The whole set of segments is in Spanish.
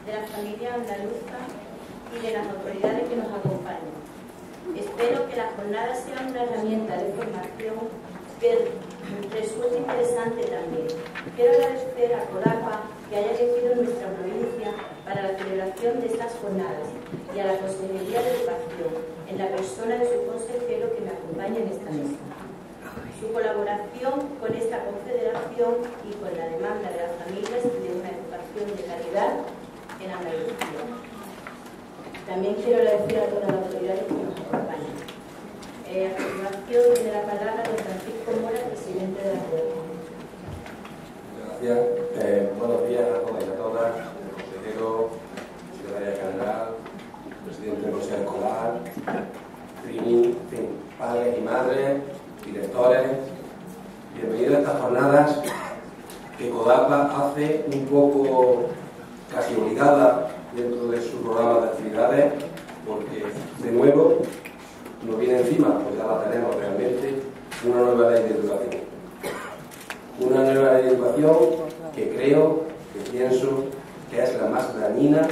de la familia andaluza y de las autoridades que nos acompañan. Espero que las jornadas sean una herramienta de formación que resulte interesante también. Quiero agradecer a CODAPA que haya elegido nuestra provincia para la celebración de estas jornadas y a la Consejería de Educación, en la persona de su consejero que me acompaña en esta mesa. Su colaboración con esta confederación y con la demanda de las familias de una educación de calidad en Andalucía. También quiero agradecer a todas las autoridades que nos acompañan. A continuación tiene la palabra don Francisco Mora, presidente de la Junta. Gracias. Buenos días a todas y a todas, consejero, secretaria general, presidente del Consejo Escolar, padres y madres, directores. Bienvenidos a estas jornadas que CODAPA hace un poco casi obligada dentro de su programa de actividades, porque de nuevo nos viene encima, pues ya la tenemos realmente, una nueva ley de educación. Una nueva ley de educación que creo, que pienso que es la más dañina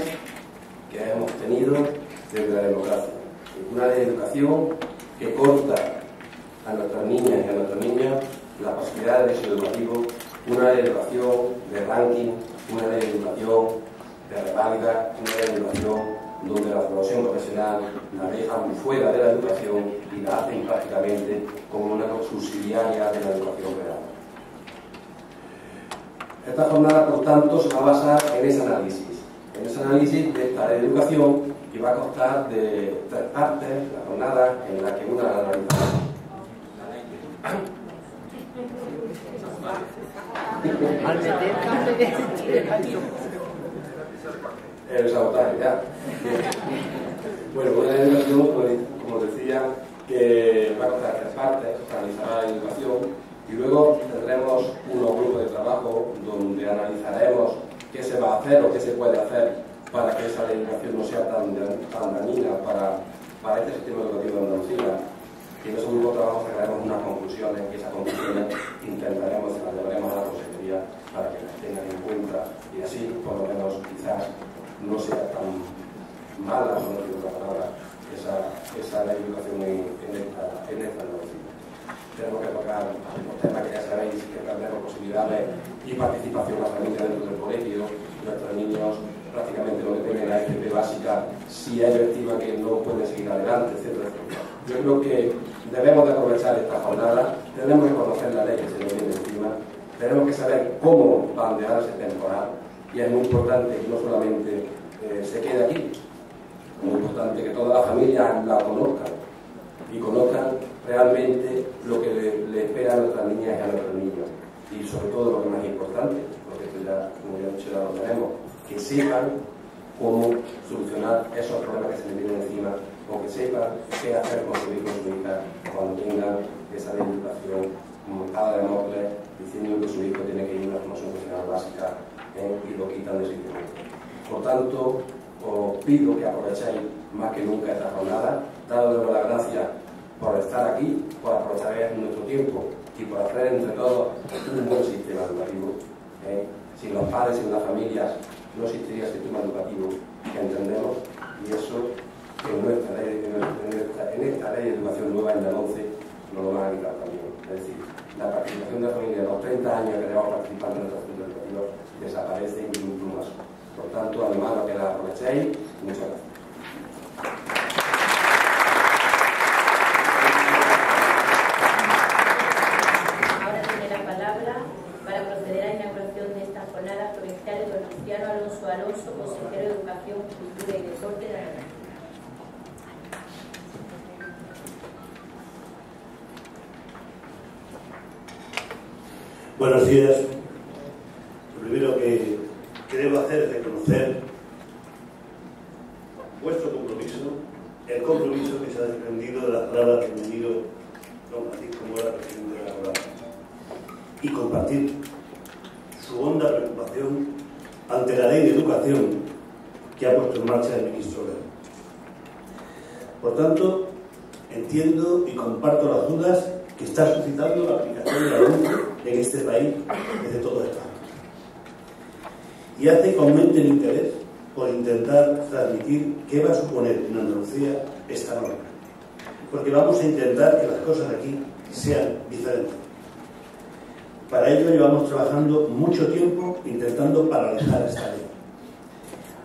que hemos tenido desde la democracia. Una ley de educación que corta a nuestras niñas y a nuestros niños la posibilidad de éxito educativo, una ley de educación de ranking, una ley de educación de reválida, una ley de educación donde la formación profesional la dejan fuera de la educación y la hacen prácticamente como una subsidiaria de la educación real. Esta jornada, por tanto, se va a basar en ese análisis de esta ley de educación, que va a constar de 3 partes, la jornada en la que una analizará el sabotaje, ya. Bueno, una educación, como decía, que va a constar de 3 partes, analizará la educación y luego tendremos unos grupos de trabajo donde analizaremos qué se va a hacer o qué se puede hacer para que esa educación no sea tan dañina para este sistema educativo de Andalucía. Y en esos grupos de trabajo sacaremos unas conclusiones y esas conclusiones intentaremos, las llevaremos a la consejería para que las tengan en cuenta y así, por lo menos, quizás no sea tan mala, no digo la palabra, esa ley de educación en esta Andalucía. Tenemos que tocar los temas que ya sabéis, que tendremos posibilidades y participación de la familia dentro del colegio. Nuestros niños prácticamente lo que tienen la FP básica, si ellos estiman que no pueden seguir adelante, etcétera, etcétera. Yo creo que debemos de aprovechar esta jornada, tenemos que conocer la ley que se nos viene encima, tenemos que saber cómo bandear ese temporal y es muy importante que no solamente se quede aquí, es muy importante que todas las familias la conozcan y conozcan realmente lo que le espera a nuestras niñas y a nuestros niños. Y sobre todo lo que más importante, porque esto ya, como ya he dicho, ya lo tenemos, que sepan cómo solucionar esos problemas que se les vienen encima, o que sepan qué hacer con su hijo o su hija cuando tengan esa ley de educación como espada de Damocles, diciendo que su hijo tiene que ir a una formación profesional básica y lo quitan de sitio. Por tanto, os pido que aprovechéis más que nunca esta jornada, dándoles las gracias por estar aquí, por aprovechar nuestro tiempo y por hacer entre todos un buen sistema educativo. Sin los padres, sin las familias, no existiría el sistema educativo que entendemos, y eso que en esta ley de educación nueva, en la 11, nos lo van a quitar también. Es decir, la participación de la familia, los 30 años que llevamos participando en nuestro centro educativo, desaparece en un plumazo. Por tanto, además, lo que la aprovechéis, muchas gracias. Alonso, consejero de Educación, Cultura y Deporte de la Nación. Buenos días. Lo primero que debo hacer es reconocer vuestro compromiso, el compromiso que se ha desprendido de las palabras que ha tenido don Francisco Mora, presidente de la CODAPA, y compartir su honda preocupación ante la ley de educación que ha puesto en marcha el ministro Wert. Por tanto, entiendo y comparto las dudas que está suscitando la aplicación de la LOMCE en este país desde todo España. Y hace que aumente el interés por intentar transmitir qué va a suponer en Andalucía esta norma. Porque vamos a intentar que las cosas aquí sean diferentes. Para ello llevamos trabajando mucho tiempo intentando paralizar esta ley,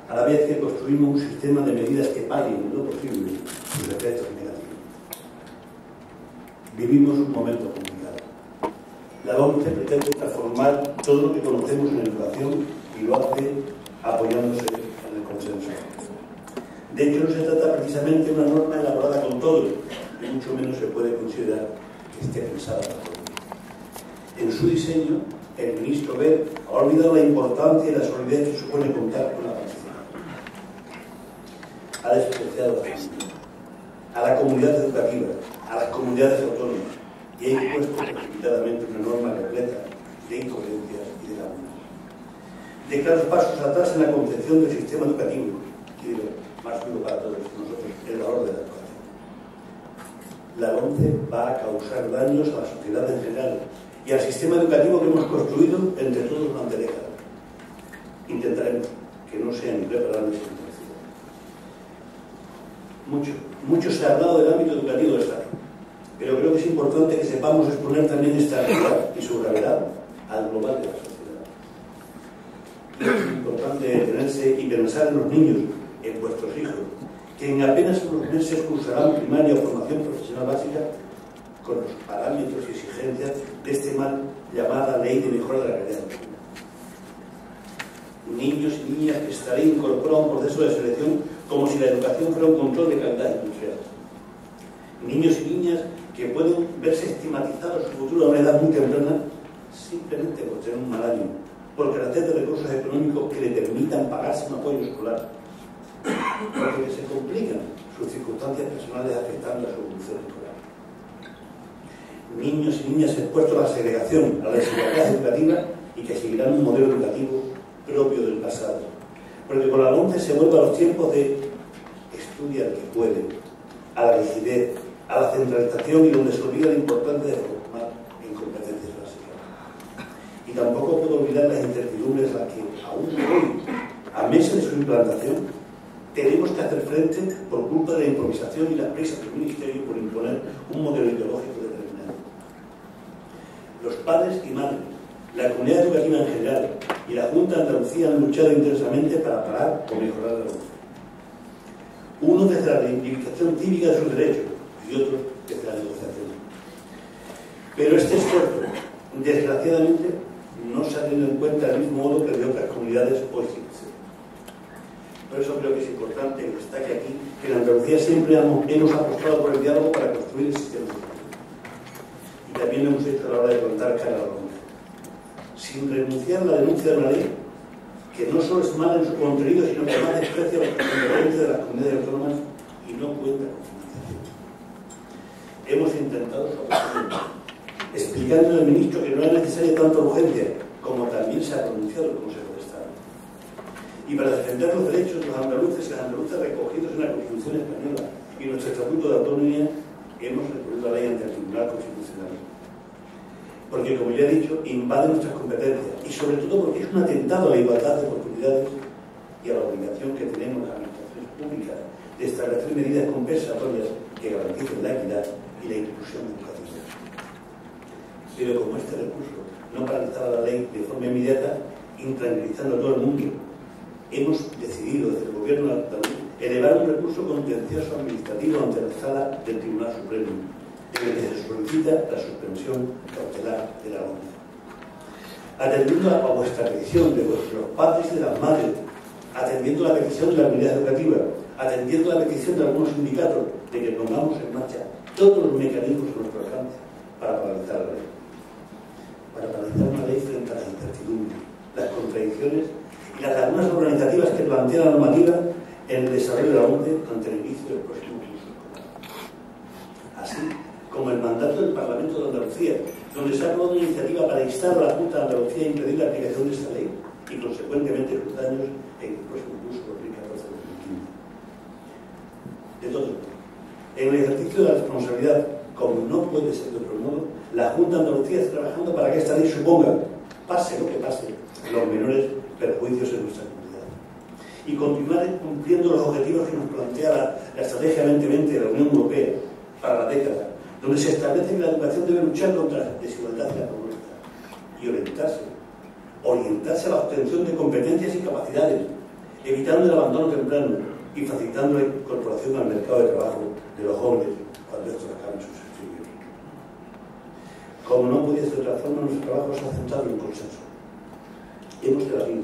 a la vez que construimos un sistema de medidas que paguen en lo posible sus efectos negativos. Vivimos un momento complicado. La OMCE pretende transformar todo lo que conocemos en educación y lo hace apoyándose en el consenso. De hecho, no se trata precisamente de una norma elaborada con todos, y mucho menos se puede considerar que esté pensada para todos. En su diseño, el ministro Wert ha olvidado la importancia y la solidez que supone contar con la participación. Ha despreciado a la familia, a la comunidad educativa, a las comunidades autónomas, y ha impuesto precipitadamente una norma repleta de incoherencias y de lagunas. De claros pasos atrás en la concepción del sistema educativo, y digo, más duro para todos nosotros, el valor de la educación. La OMCE va a causar daños a la sociedad en general y al sistema educativo que hemos construido entre todos durante décadas. Intentaremos que no sean irreparables y mucho se ha hablado del ámbito educativo del Estado, pero creo que es importante que sepamos exponer también esta realidad y su gravedad al global de la sociedad. Es importante detenerse y pensar en los niños, en vuestros hijos, que en apenas unos meses cursarán primaria o formación profesional básica con los parámetros y exigencias de este mal llamada Ley de Mejora de la Calidad. Niños y niñas que estarían incorporados a un proceso de selección como si la educación fuera un control de calidad industrial. Niños y niñas que pueden verse estigmatizados su futuro a una edad muy temprana simplemente por tener un mal año, por carecer de recursos económicos que le permitan pagarse un apoyo escolar, porque se complican sus circunstancias personales afectando a su evolución escolar. Niños y niñas expuestos a la segregación, a la desigualdad educativa y que seguirán un modelo educativo propio del pasado. Porque con la OMCE se vuelve a los tiempos de estudia el que puede, a la rigidez, a la centralización y donde se olvida la importancia de formar en competencias básicas. Y tampoco puedo olvidar las incertidumbres a las que aún hoy, a meses de su implantación, tenemos que hacer frente por culpa de la improvisación y las prisas del Ministerio por imponer un modelo ideológico determinado. Los padres y madres, la comunidad educativa en general y la Junta de Andalucía han luchado intensamente para parar o mejorar la OMCE. Uno desde la reivindicación cívica de sus derechos y otro desde la negociación. Pero este esfuerzo, desgraciadamente, no se ha tenido en cuenta del mismo modo que el de otras comunidades o instituciones. Por eso creo que es importante que destaque aquí que en Andalucía siempre hemos apostado por el diálogo para construir el sistema educativo. Y también lo hemos hecho a la hora de plantar cara a la OMCE, sin renunciar a la denuncia de una ley que no solo es mala en su contenido, sino que además desprecia las competencias de las comunidades autónomas y no cuenta con financiación. Hemos intentado su apoyo, explicando al ministro que no es necesaria tanta urgencia, como también se ha pronunciado el Consejo de Estado. Y para defender los derechos de los andaluces y las andaluzas recogidos en la Constitución española y nuestro Estatuto de Autonomía, hemos recurrido a la ley ante el Tribunal Constitucional. Porque, como ya he dicho, invade nuestras competencias y sobre todo porque es un atentado a la igualdad de oportunidades y a la obligación que tenemos las administraciones públicas de establecer medidas compensatorias que garanticen la equidad y la inclusión educativa. Pero como este recurso no paralizaba la ley de forma inmediata, intranquilizando a todo el mundo, hemos decidido desde el Gobierno andaluz elevar un recurso contencioso administrativo ante la Sala del Tribunal Supremo, en el que se solicita la suspensión cautelar de la OMCE. Atendiendo a vuestra petición de vuestros padres y de las madres, atendiendo la petición de la comunidad educativa, atendiendo la petición de algunos sindicatos de que pongamos en marcha todos los mecanismos a nuestro alcance para paralizar la ley. Para paralizar una ley frente a las incertidumbres, las contradicciones y las lagunas organizativas que plantea la normativa en el desarrollo de la OMCE ante el inicio del próximo curso escolar. Así como el mandato del Parlamento de Andalucía, donde se ha aprobado una iniciativa para instar a la Junta de Andalucía a impedir la aplicación de esta ley y, consecuentemente, sus daños en el próximo curso 2014-2015. De todo modo, en el ejercicio de la responsabilidad, como no puede ser de otro modo, la Junta de Andalucía está trabajando para que esta ley suponga, pase lo que pase, los menores perjuicios en nuestra comunidad. y continuar cumpliendo los objetivos que nos plantea la Estrategia 2020 de la Unión Europea para la década, donde se establece que la educación debe luchar contra la desigualdad y la pobreza y orientarse a la obtención de competencias y capacidades, evitando el abandono temprano y facilitando la incorporación al mercado de trabajo de los jóvenes cuando estos acaben sus estudios. Como no podía ser de otra forma, nuestro trabajo se ha centrado en el consenso. Hemos debatido,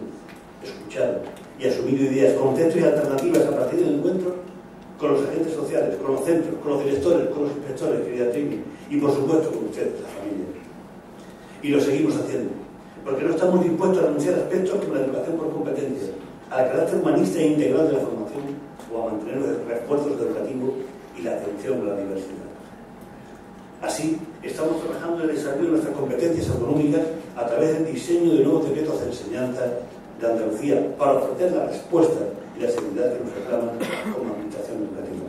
escuchado y asumido ideas, conceptos y alternativas a partir del encuentro con los agentes sociales, con los centros, con los directores, con los inspectores, querida Trini, y por supuesto con ustedes, la familia. Y lo seguimos haciendo, porque no estamos dispuestos a renunciar a aspectos como la educación por competencia, al carácter humanista e integral de la formación o a mantener los refuerzos educativos y la atención a la diversidad. Así, estamos trabajando en el desarrollo de nuestras competencias autonómicas a través del diseño de nuevos decretos de enseñanza de Andalucía para ofrecer la respuesta y la seguridad que nos reclaman como administración educativa.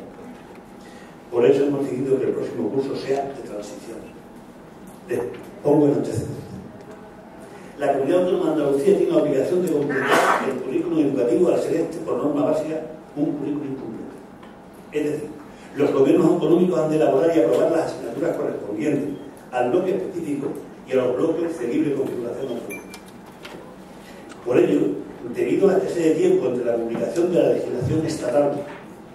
Por eso hemos decidido que el próximo curso sea de transición. Pongo en antecedentes. La Comunidad Autónoma de Andalucía tiene la obligación de completar el currículum educativo al ser por norma básica, un currículum completo. Es decir, los gobiernos autonómicos han de elaborar y aprobar las asignaturas correspondientes al bloque específico y a los bloques de libre configuración autonómica. Por ello, debido a la escasez de tiempo entre la publicación de la legislación estatal,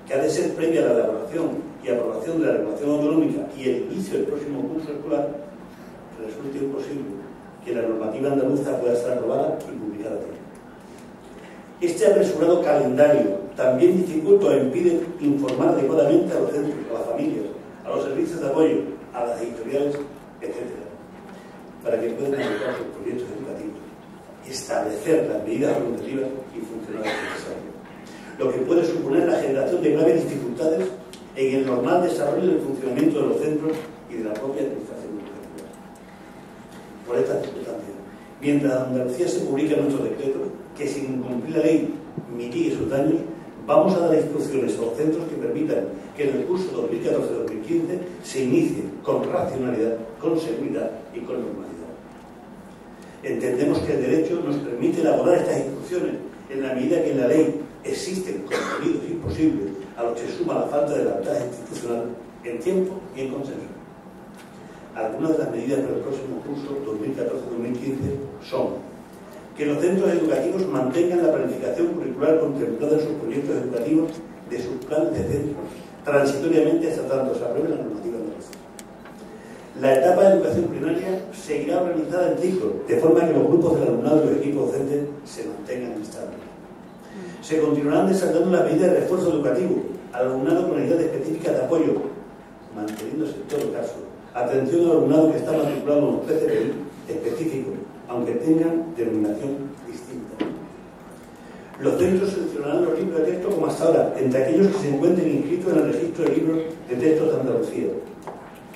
que ha de ser previa a la elaboración y aprobación de la regulación autonómica y el inicio del próximo curso escolar, resulta imposible que la normativa andaluza pueda estar aprobada y publicada a tiempo. Este apresurado calendario también dificulta o impide informar adecuadamente a los centros, a las familias, a los servicios de apoyo, a las editoriales, etc., para que puedan aplicar sus proyectos educativos y establecer las medidas orientativas y funcionales necesarias, lo que puede suponer la generación de graves dificultades en el normal desarrollo del funcionamiento de los centros y de la propia administración educativa. Por estas circunstancias, mientras Andalucía se publica nuestro decreto, que sin incumplir la ley mitigue sus daños, vamos a dar instrucciones a los centros que permitan que en el curso 2014-2015 se inicie con racionalidad, con seguridad y con normalidad. Entendemos que el derecho nos permite elaborar estas instrucciones en la medida que en la ley existen contenidos imposibles a los que suma la falta de lealtad institucional en tiempo y en consenso. Algunas de las medidas para el próximo curso 2014-2015 son que los centros educativos mantengan la planificación curricular contemplada en sus proyectos educativos de sus planes de centro, transitoriamente hasta tanto se apruebe la normativa andaluza. La etapa de educación primaria seguirá organizada en ciclos, de forma que los grupos del alumnado y los equipos docentes se mantengan estables. Se continuarán desarrollando las medidas de refuerzo educativo al alumnado con unidades específicas de apoyo, manteniéndose en todo caso atención al alumnado que está matriculado en los PCP específicos, aunque tengan denominación distinta. Los centros seleccionarán los libros de texto como hasta ahora, entre aquellos que se encuentren inscritos en el registro de libros de textos de Andalucía.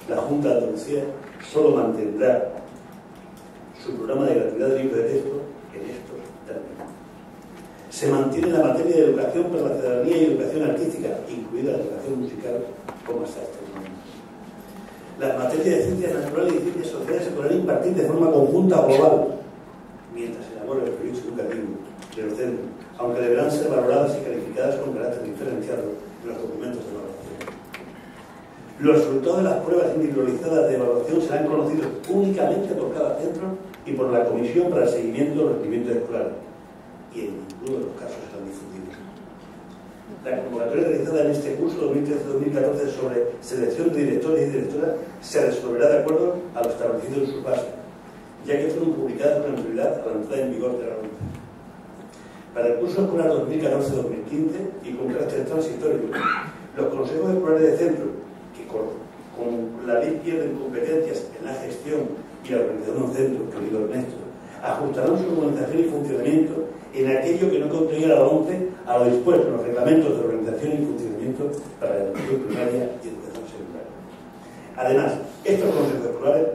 La Junta de Andalucía solo mantendrá su programa de gratuidad de libros de texto en estos términos. Se mantiene la materia de educación para la ciudadanía y educación artística, incluida la educación musical, como hasta este momento. Las materias de ciencias naturales y ciencias sociales se podrán impartir de forma conjunta o global, mientras se elabora el proyecto educativo de los centros, aunque deberán ser valoradas y calificadas con carácter diferenciado en los documentos de evaluación. Los resultados de las pruebas individualizadas de evaluación serán conocidos únicamente por cada centro y por la Comisión para el Seguimiento de los Rendimientos Escolares, y en ninguno de los casos serán difundidos. La convocatoria realizada en este curso 2013-2014 sobre selección de directores y directoras se resolverá de acuerdo a lo establecido en su base, ya que fueron publicadas con anterioridad a la entrada en vigor de la norma. Para el curso escolar 2014-2015 y con carácter transitorio, los consejos escolares de centro, que con la ley pierden competencias en la gestión y la organización de un centro, querido Ernesto, ajustarán su organización y funcionamiento en aquello que no contraiga la ONCE a lo dispuesto en los reglamentos de organización y funcionamiento para la educación primaria y educación secundaria. Además, estos consejos escolares,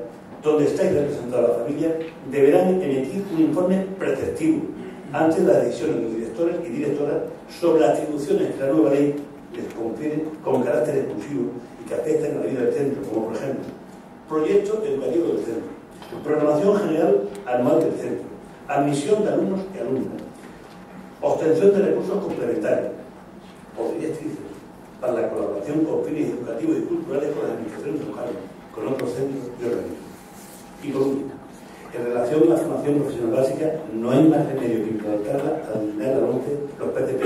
donde estáis representados la familia, deberán emitir un informe preceptivo antes de la decisión de los directores y directoras sobre las atribuciones que la nueva ley les confiere con carácter exclusivo y que afectan a la vida del centro, como por ejemplo, proyecto educativo del centro, programación general anual del centro, admisión de alumnos y alumnas, obtención de recursos complementarios o directrices para la colaboración con fines educativos y culturales con las administraciones locales, con otros centros y organismos. Y por último, en relación a la formación profesional básica, no hay más remedio que implantarla al eliminar la LOMCE los PCP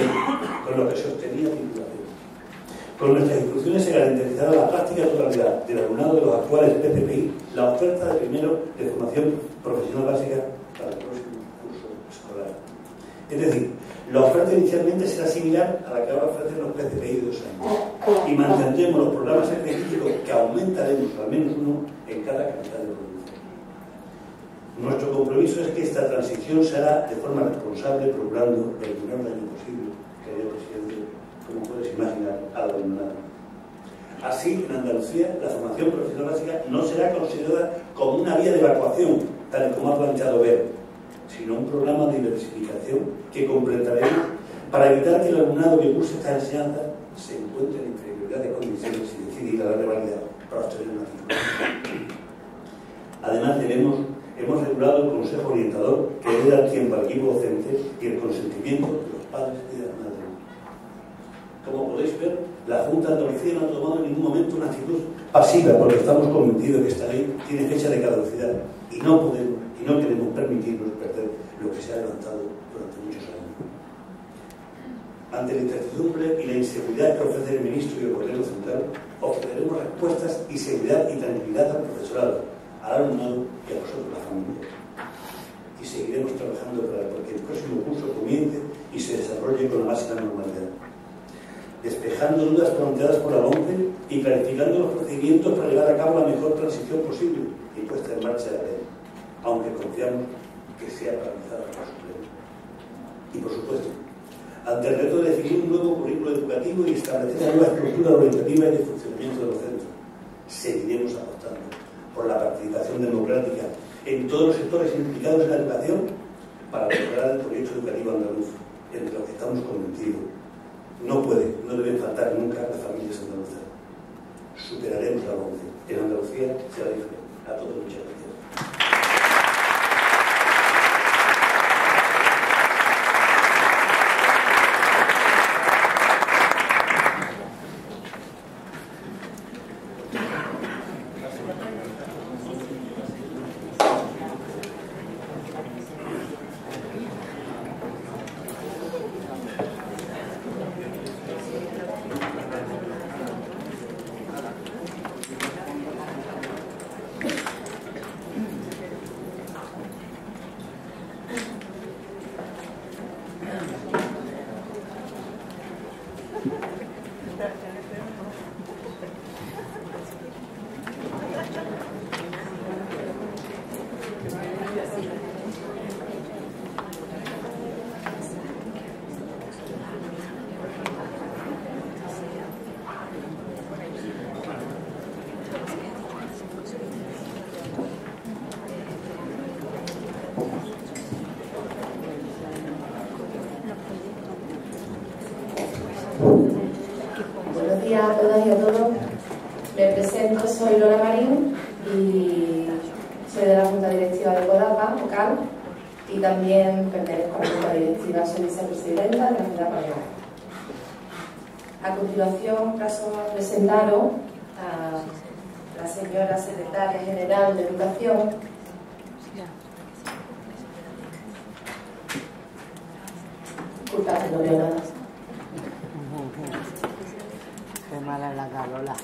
con los que se obtenía titulación. Con nuestras instituciones se garantizará la práctica totalidad del alumnado de los actuales PCPI, la oferta de primero de formación profesional básica para el próximo curso escolar. Es decir, la oferta inicialmente será similar a la que ahora ofrecen los PCPI de 2 años y mantendremos los programas específicos que aumentaremos al menos uno en cada capital de producción. Nuestro compromiso es que esta transición se hará de forma responsable, procurando el menor daño posible, querido presidente, como puedes imaginar, al alumnado. Así, en Andalucía, la formación profesional básica no será considerada como una vía de evacuación, tal y como ha planteado Ver, sino un programa de diversificación que completaremos para evitar que el alumnado que curse esta enseñanza se encuentre en inferioridad de condiciones y decide ir a la revalida para obtener una titulación. Además, hemos regulado el Consejo Orientador que debe dar tiempo al equipo docente y el consentimiento de los padres y de las madres. Como podéis ver, la Junta de Andalucía no ha tomado en ningún momento una actitud pasiva, porque estamos convencidos que esta ley tiene fecha de caducidad y no queremos permitirnos perder lo que se ha levantado durante muchos años. Ante la incertidumbre y la inseguridad que ofrece el Ministro y el Gobierno Central, ofreceremos respuestas y seguridad y tranquilidad al profesorado, al alumnado y a vosotros, la familia. Y seguiremos trabajando para que el próximo curso comience y se desarrolle con la máxima normalidad, despejando dudas planteadas por la LOMCE y clarificando los procedimientos para llevar a cabo la mejor transición posible y puesta en marcha de la ley, aunque confiamos que sea paralizada por su pleno. Y por supuesto, ante el reto de definir un nuevo currículo educativo y establecer una nueva estructura orientativa y de funcionamiento de los centros, seguiremos apostando por la participación democrática en todos los sectores implicados en la educación para lograr el proyecto educativo andaluz, entre los que estamos convencidos. No deben faltar nunca las familias andaluzas. Superaremos la LOMCE. En Andalucía será diferente. A todos, muchas gracias. Buenos días a todas y a todos. Me presento, soy Lola Marín y soy de la Junta Directiva de CODAPA, local, y también pertenezco a la Junta Directiva, soy vicepresidenta de la Ciudad Mayor. A continuación paso a presentaros a la señora Secretaria General de Educación, disculpad, no veo nada. Qué mala la Lola.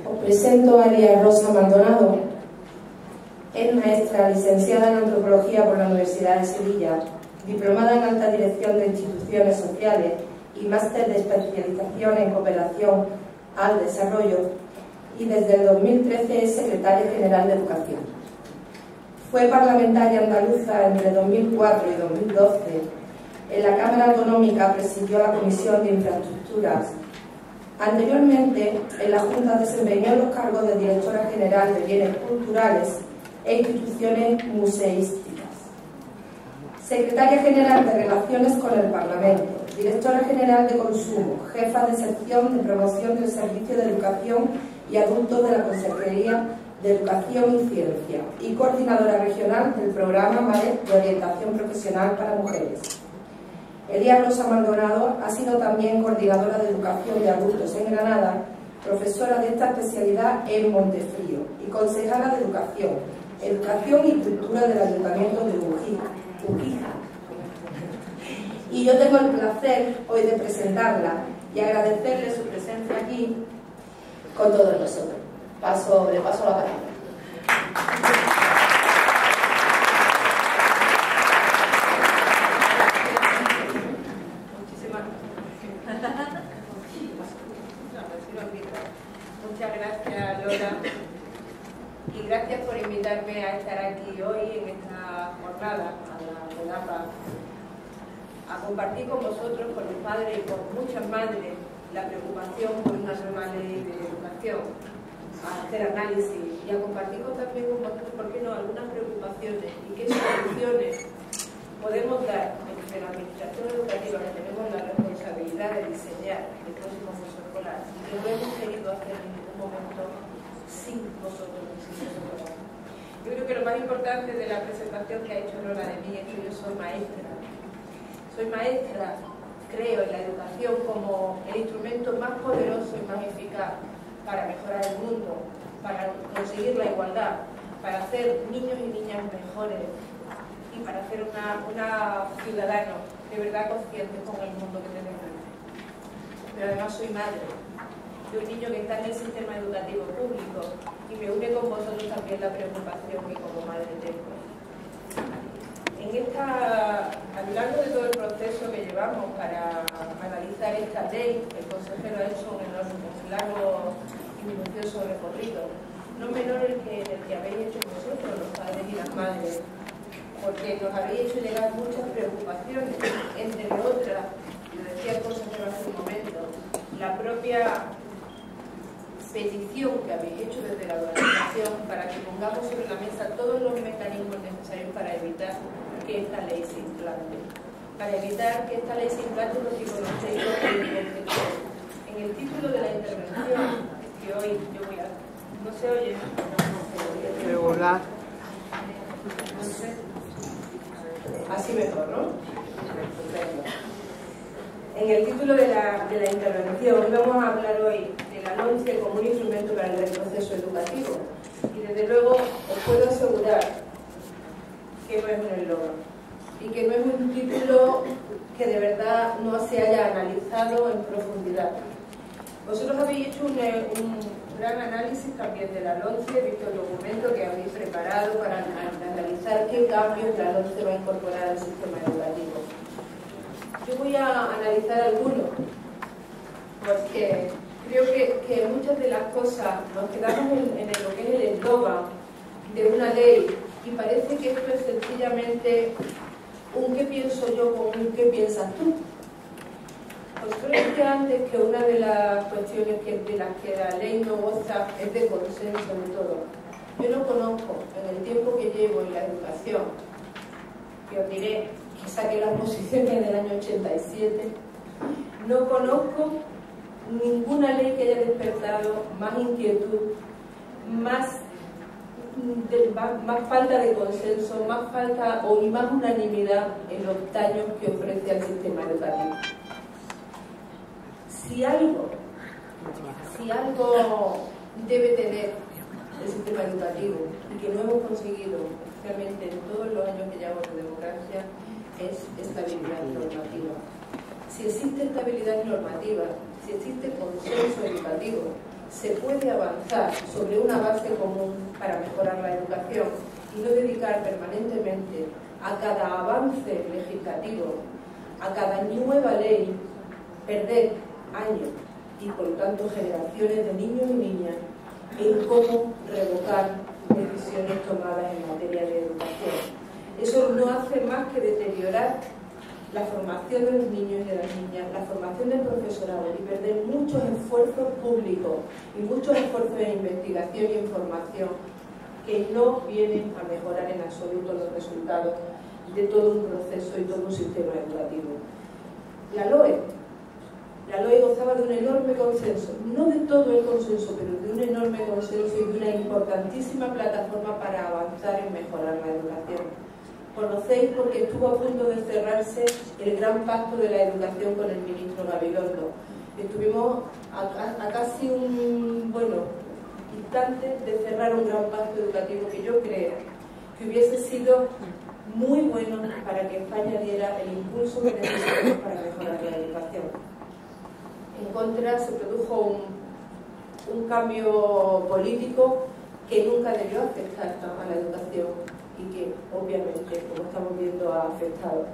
Os presento a María Rosa Maldonado. Es maestra licenciada en Antropología por la Universidad de Sevilla, diplomada en Alta Dirección de Instituciones Sociales y máster de especialización en Cooperación al Desarrollo, y desde el 2013 es secretaria general de Educación. Fue parlamentaria andaluza entre 2004 y 2012. En la Cámara Autonómica presidió la Comisión de Infraestructuras. Anteriormente, en la Junta desempeñó los cargos de Directora General de Bienes Culturales e Instituciones Museísticas, Secretaria General de Relaciones con el Parlamento, Directora General de Consumo, Jefa de Sección de Promoción del Servicio de Educación y Adultos de la Consejería de Educación y Ciencia y coordinadora regional del programa MAREC de Orientación Profesional para Mujeres. Elía Rosa Maldonado ha sido también coordinadora de Educación de Adultos en Granada, profesora de esta especialidad en Montefrío y concejala de Educación y Cultura del Ayuntamiento de Ujija. Y yo tengo el placer hoy de presentarla y agradecerle su presencia aquí con todos nosotros. Le paso la palabra. Muchas gracias, Lola, y gracias por invitarme a estar aquí hoy en esta jornada, a la EDAPA, a compartir con vosotros, con los padres y con muchas madres, la preocupación por una nueva ley de educación, a hacer análisis y a compartir también con vosotros, ¿por qué no?, algunas preocupaciones y qué soluciones podemos dar entre la administración educativa, que tenemos la responsabilidad de diseñar el próximo curso escolar, y que no hemos querido hacer en ningún momento sin vosotros y sin vosotros. Yo creo que lo más importante de la presentación que ha hecho Lola de mí es que yo soy maestra. Soy maestra, creo en la educación como el instrumento más poderoso y más eficaz para mejorar el mundo, para conseguir la igualdad, para hacer niños y niñas mejores y para hacer una ciudadano de verdad consciente con el mundo que tenemos. Pero además soy madre de un niño que está en el sistema educativo público y me une con vosotros también la preocupación que como madre tengo. A lo largo de todo el proceso que llevamos para analizar esta ley, el consejero ha hecho un largo y minucioso recorrido, no menor el que habéis hecho vosotros, los padres y las madres, porque nos habéis hecho llegar muchas preocupaciones, entre otras, lo decía el consejero hace un momento, la propia petición que habéis hecho desde la organización para que pongamos sobre la mesa todos los mecanismos necesarios para evitar que esta ley se implante. Para evitar que esta ley se implante lo que conocéis como el objetivo. En el título de la intervención, que hoy yo voy a... ¿No se oye? Regular. No sé. Así mejor, ¿no? En el título de la intervención vamos a hablar hoy de la LOMCE como un instrumento para el retroceso educativo. Y desde luego os puedo asegurar que no es un eslogan y que no es un título que de verdad no se haya analizado en profundidad. Vosotros habéis hecho un gran análisis también de la LOMCE, visto el documento que habéis preparado para analizar qué cambios la LOMCE va a incorporar al sistema educativo. Yo voy a analizar algunos, porque creo que muchas de las cosas nos quedamos en lo que es el eslogan de una ley y parece que esto es sencillamente un ¿qué pienso yo con un ¿qué piensas tú? Os decía antes que una de las cuestiones de las que la ley no goza es de consenso de todo. Yo no conozco, en el tiempo que llevo en la educación, que os diré que saqué las posiciones del año 87, no conozco ninguna ley que haya despertado más inquietud, más falta de consenso, más falta y más unanimidad en los daños que ofrece al sistema educativo. Si algo debe tener el sistema educativo y que no hemos conseguido, especialmente en todos los años que llevamos de democracia, es estabilidad normativa. Si existe estabilidad normativa, si existe consenso educativo, se puede avanzar sobre una base común para mejorar la educación y no dedicar permanentemente a cada avance legislativo, a cada nueva ley, perder años y por lo tanto generaciones de niños y niñas en cómo revocar decisiones tomadas en materia de educación. Eso no hace más que deteriorar la formación de los niños y de las niñas, la formación del profesorado y perder muchos esfuerzos públicos y muchos esfuerzos de investigación y información que no vienen a mejorar en absoluto los resultados de todo un proceso y todo un sistema educativo. La La LOE gozaba de un enorme consenso, no de todo el consenso, pero de un enorme consenso y de una importantísima plataforma para avanzar en mejorar la educación. Conocéis porque estuvo a punto de cerrarse el gran pacto de la educación con el ministro Gabilondo. Estuvimos a casi un instante de cerrar un gran pacto educativo que yo creo que hubiese sido muy bueno para que España diera el impulso que necesitamos para mejorar la educación. En contra se produjo un cambio político que nunca debió afectar a la educación y que obviamente, como estamos viendo, ha afectado.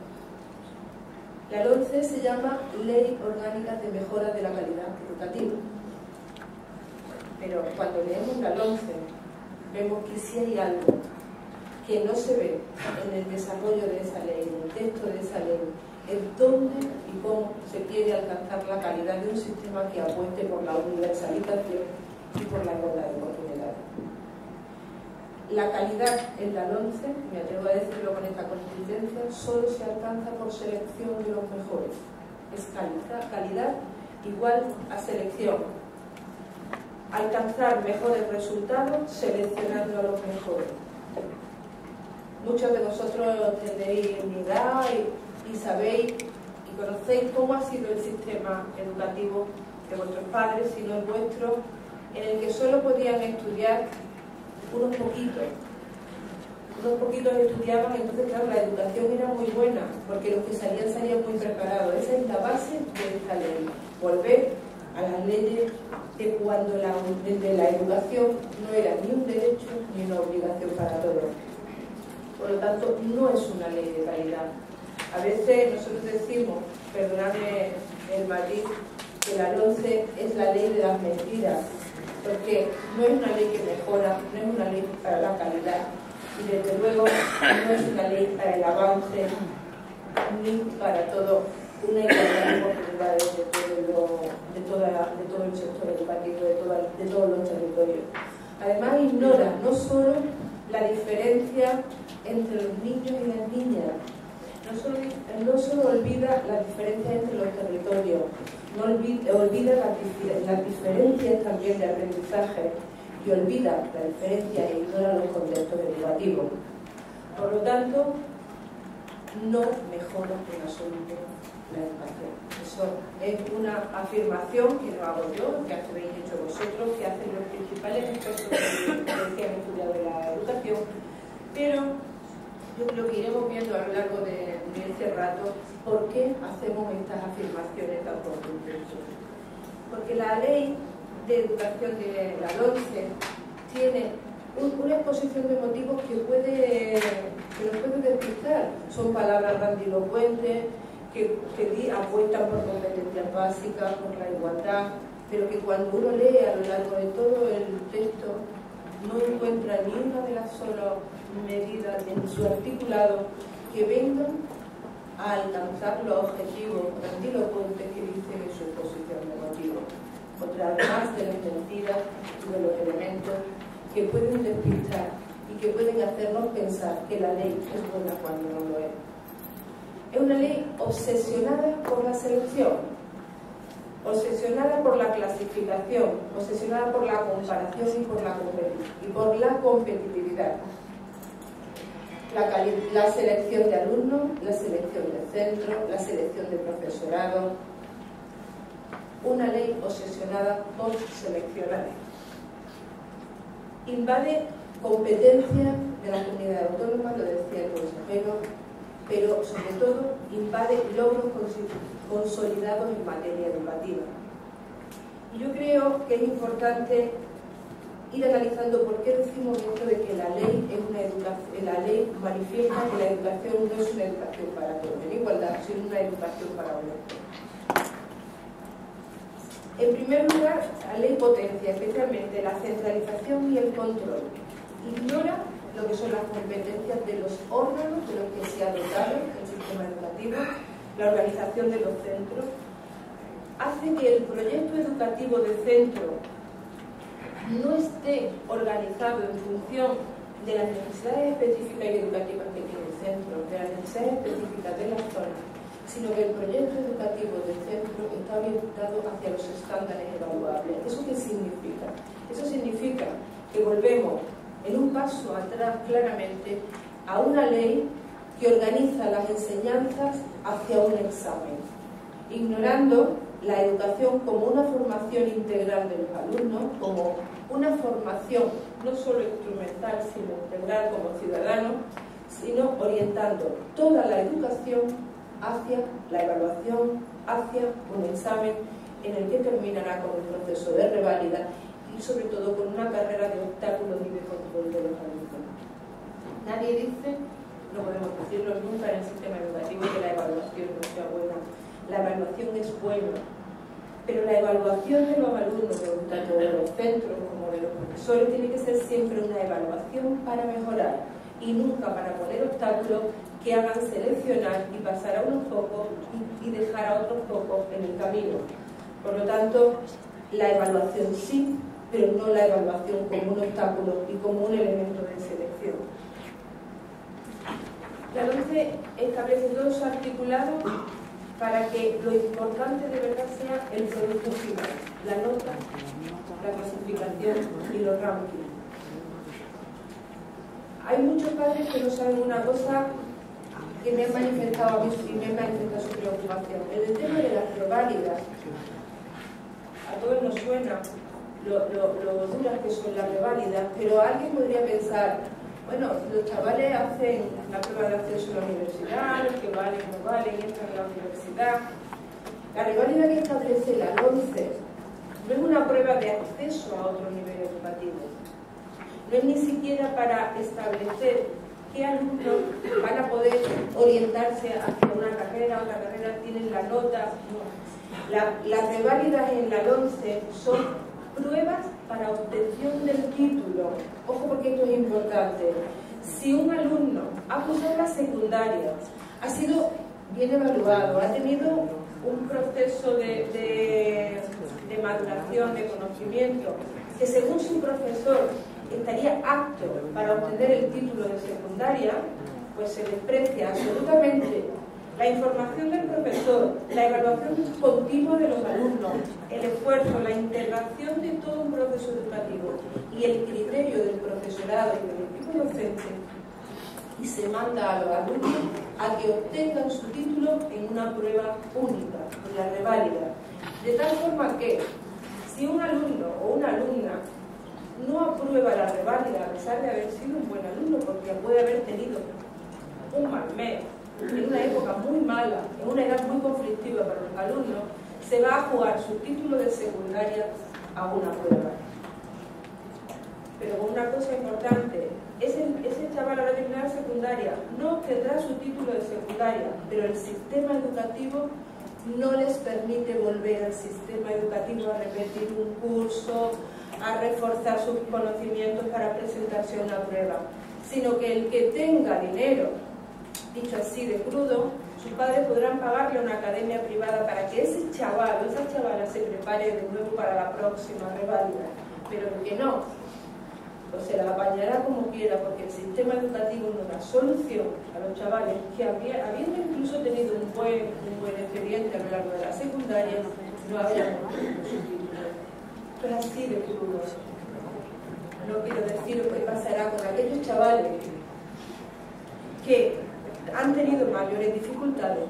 La LOMCE se llama Ley Orgánica de Mejora de la Calidad Educativa. Pero cuando leemos la LOMCE vemos que si hay algo que no se ve en el desarrollo de esa ley, en el texto de esa ley, es dónde y cómo se quiere alcanzar la calidad de un sistema que apueste por la universalización y por la igualdad de oportunidades. La calidad en la LOMCE, me atrevo a decirlo con esta consistencia, solo se alcanza por selección de los mejores. Es calidad igual a selección. Alcanzar mejores resultados seleccionando a los mejores. Muchos de vosotros tendréis mi edad y sabéis y conocéis cómo ha sido el sistema educativo de vuestros padres, si no el vuestro, en el que solo podían estudiar unos poquitos estudiaban. Entonces claro, la educación era muy buena porque los que salían muy preparados. Esa es la base de esta ley, volver a las leyes de cuando de la educación no era ni un derecho ni una obligación para todos. Por lo tanto, no es una ley de calidad. A veces nosotros decimos, perdonadme el matiz, que la LOMCE es la ley de las mentiras, porque no es una ley que mejora, no es una ley para la calidad y desde luego no es una ley para el avance ni para todo una igualdad de oportunidades de todo el sector educativo, de todos los territorios. Además ignora no solo la diferencia entre los niños y las niñas, no solo olvida la diferencia entre los territorios, no olvida las diferencias también de aprendizaje y olvida la diferencia e ignora los contextos educativos. Por lo tanto, no mejora en absoluto la educación. Eso es una afirmación que no hago yo, que habéis hecho vosotros, que hacen los principales expertos que han estudiado la educación, pero yo creo que iremos viendo a lo largo de este rato por qué hacemos estas afirmaciones tan contundentes. Porque la ley de educación de la LOMCE tiene una exposición de motivos que nos puede despistar. Son palabras grandilocuentes que apuestan por competencias básicas, por la igualdad, pero que cuando uno lee a lo largo de todo el texto no encuentra ni una de las solas medidas en su articulado que vengan a alcanzar los objetivos grandilocuentes que dicen en su exposición de motivos. Otra más de las mentiras y de los elementos que pueden despistar y que pueden hacernos pensar que la ley es buena cuando no lo es. Es una ley obsesionada por la selección, obsesionada por la clasificación, obsesionada por la comparación y por la competitividad. La selección de alumnos, la selección de centros, la selección de profesorado. Una ley obsesionada por seleccionar. Invade competencias de la comunidad autónoma, lo decía el consejero, pero sobre todo invade logros consolidados en materia educativa. Y yo creo que es importante ir analizando por qué decimos esto de que la ley es la ley manifiesta que la educación no es una educación para todos, en igualdad, sino una educación para uno. En primer lugar, la ley potencia especialmente la centralización y el control. Ignora lo que son las competencias de los órganos de los que se ha dotado el sistema educativo, la organización de los centros. Hace que el proyecto educativo de centro no esté organizado en función de las necesidades específicas y educativas que tiene el centro, de las necesidades específicas de las zonas, sino que el proyecto educativo del centro está orientado hacia los estándares evaluables. ¿Eso qué significa? Eso significa que volvemos en un paso atrás claramente a una ley que organiza las enseñanzas hacia un examen, ignorando la educación como una formación integral de los alumnos, como una formación no solo instrumental, sino integral como ciudadanos, sino orientando toda la educación hacia la evaluación, hacia un examen en el que terminará con un proceso de reválida y sobre todo con una carrera de obstáculos y de control de los alumnos. Nadie dice, no podemos decirlo nunca en el sistema educativo, que la evaluación no sea buena. La evaluación es buena, pero la evaluación de los alumnos, tanto de los centros como de los profesores, tiene que ser siempre una evaluación para mejorar y nunca para poner obstáculos que hagan seleccionar y pasar a unos pocos y dejar a otros pocos en el camino. Por lo tanto, la evaluación sí, pero no la evaluación como un obstáculo y como un elemento de selección. La LOMCE establece todo su articulado para que lo importante de verdad sea el producto final, la nota, la clasificación y los rankings. Hay muchos padres que no saben una cosa que me han manifestado a mí y me han manifestado su preocupación. El tema de las reválidas, a todos nos suena lo duras que son las reválidas, pero alguien podría pensar, bueno, los chavales hacen la prueba de acceso a la universidad, los que valen, no valen, entran a la universidad. La reválida que establece la LOMCE no es una prueba de acceso a otro nivel educativo. No es ni siquiera para establecer qué alumnos van a poder orientarse hacia una carrera, otra carrera tienen la nota. No. Las reválidas en la LOMCE son pruebas para obtención del título. Ojo, porque esto es importante. Si un alumno ha cursado la secundaria, ha sido bien evaluado, ha tenido un proceso de maduración, de conocimiento, que según su profesor estaría apto para obtener el título de secundaria, pues se desprecia absolutamente la información del profesor, la evaluación continua de los alumnos, el esfuerzo, la integración de todo un proceso educativo y el criterio del profesorado y del equipo docente, y se manda a los alumnos a que obtengan su título en una prueba única, en la reválida. De tal forma que, si un alumno o una alumna no aprueba la reválida, a pesar de haber sido un buen alumno, porque puede haber tenido un mal mes, en una época muy mala, en una edad muy conflictiva para los alumnos, se va a jugar su título de secundaria a una prueba. Pero con una cosa importante, ese chaval a la terminar secundaria no obtendrá su título de secundaria, pero el sistema educativo no les permite volver al sistema educativo a repetir un curso, a reforzar sus conocimientos para presentarse a una prueba, sino que el que tenga dinero, dicho así de crudo, sus padres podrán pagarle a una academia privada para que ese chaval o esa chavala se prepare de nuevo para la próxima reválida. Pero el que no, pues se la apañará como quiera, porque el sistema educativo no da solución a los chavales que, habiendo incluso tenido un buen expediente a lo largo de la secundaria, no hayan obtenido su título. Esto es así de crudo. No quiero decir lo que pasará con aquellos chavales que han tenido mayores dificultades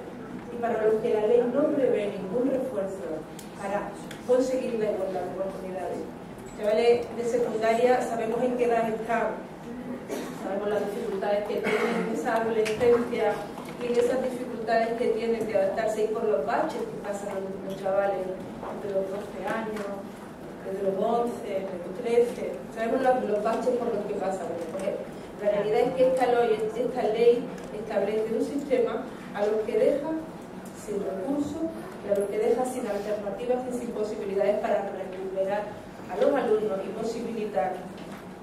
y para los que la ley no prevé ningún refuerzo para conseguir la igualdad de oportunidades. Chavales de secundaria, sabemos en qué edad están, sabemos las dificultades que tienen en esa adolescencia y en esas dificultades que tienen de adaptarse, y por los baches que pasan los chavales de los 12 años, desde los 11, desde los 13, sabemos los baches por los que pasan. La realidad es que esta ley establece un sistema a los que deja sin recursos y a los que deja sin alternativas y sin posibilidades para recuperar a los alumnos y posibilitar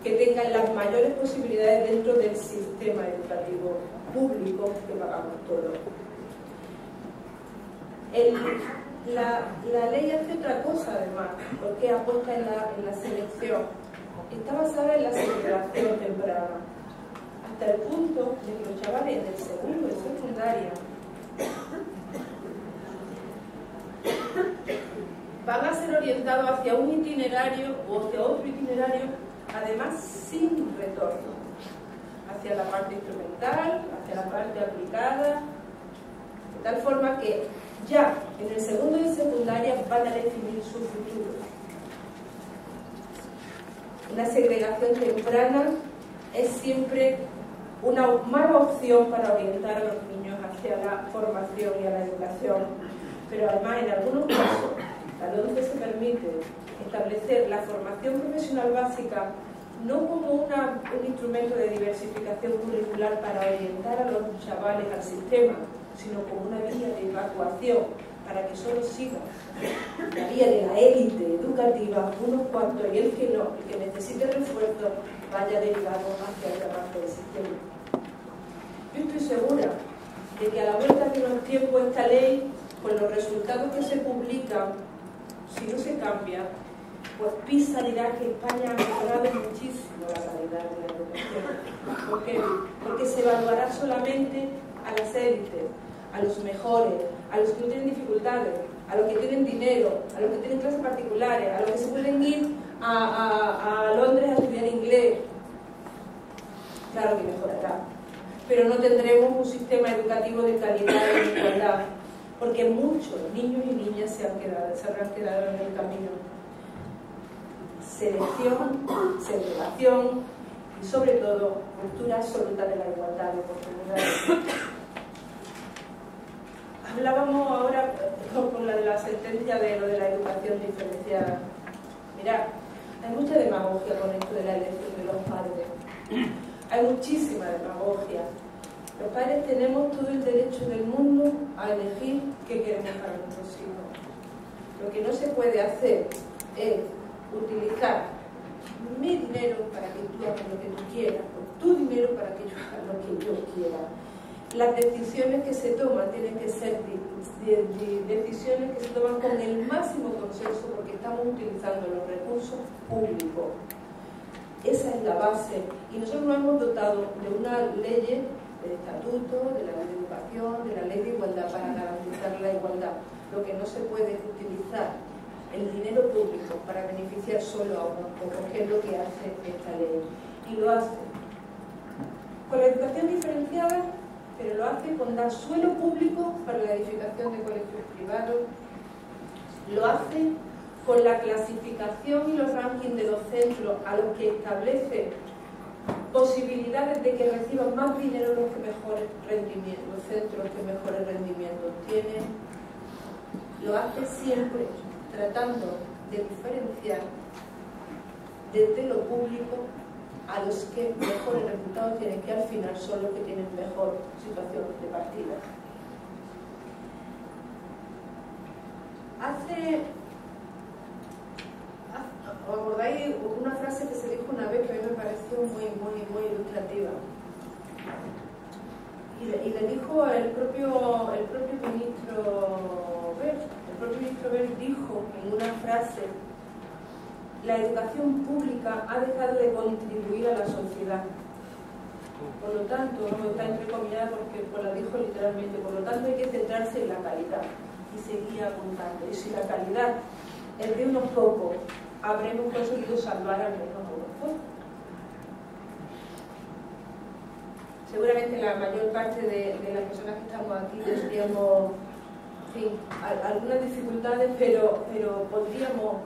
que tengan las mayores posibilidades dentro del sistema educativo público que pagamos todos. La ley hace otra cosa además, porque apuesta en la selección. Está basada en la segregación temprana, hasta el punto de que los chavales del segundo de secundaria van a ser orientados hacia un itinerario o hacia otro itinerario, además sin retorno, hacia la parte instrumental, hacia la parte aplicada, de tal forma que ya en el segundo y secundaria van a definir su futuro. Una segregación temprana es siempre una mala opción para orientar a los niños hacia la formación y a la educación, pero además en algunos casos la LOMCE se permite establecer la formación profesional básica no como un instrumento de diversificación curricular para orientar a los chavales al sistema, sino como una vía de evacuación para que solo sigan la vía de la élite educativa unos cuantos, y el que no, el que necesite refuerzo, vaya derivado hacia otra parte del sistema. Yo estoy segura de que a la vuelta de los tiempos esta ley, con los resultados que se publican, si no se cambia, pues PISA dirá que España ha mejorado muchísimo la calidad de la educación. ¿Por qué? Porque se evaluará solamente a las élites, a los mejores, a los que no tienen dificultades, a los que tienen dinero, a los que tienen clases particulares, a los que se pueden ir a Londres a estudiar inglés. Claro que mejorará, pero no tendremos un sistema educativo de calidad y de igualdad, porque muchos niños y niñas se habrán quedado en el camino. Selección, segregación y sobre todo ruptura absoluta de la igualdad de oportunidades. Hablábamos ahora con la sentencia de lo de la educación diferenciada. Mirad, hay mucha demagogia con esto de la elección de los padres. Hay muchísima demagogia. Los padres tenemos todo el derecho del mundo a elegir qué queremos para nuestros hijos. Lo que no se puede hacer es utilizar mi dinero para que tú hagas lo que tú quieras, o tu dinero para que yo haga lo que yo quiera. Las decisiones que se toman tienen que ser decisiones que se toman con el máximo consenso, porque estamos utilizando los recursos públicos. Esa es la base, y nosotros nos hemos dotado de una ley del estatuto, de la ley de educación, de la ley de igualdad para garantizar la igualdad. Lo que no se puede es utilizar el dinero público para beneficiar solo a unos pocos, que es lo que hace esta ley. Y lo hace con la educación diferenciada, pero lo hace con dar suelo público para la edificación de colegios privados, lo hace con la clasificación y los rankings de los centros a los que establece posibilidades de que reciban más dinero los que mejores rendimientos, los centros que mejores rendimientos tienen. Lo hace siempre tratando de diferenciar desde lo público a los que mejores resultados tienen, que al final son los que tienen mejor situación de partida. ¿Os acordáis una frase que se dijo una vez que a mí me pareció muy ilustrativa? Y le dijo el propio ministro Wert. El propio ministro Wert dijo en una frase: la educación pública ha dejado de contribuir a la sociedad. Por lo tanto, no está entrecomillada porque la dijo literalmente, por lo tanto hay que centrarse en la calidad. Y seguía apuntando. Y si la calidad es de unos pocos, habremos conseguido salvar al menos a unos pocos. Seguramente la mayor parte de las personas que estamos aquí tendríamos, en fin, algunas dificultades, pero podríamos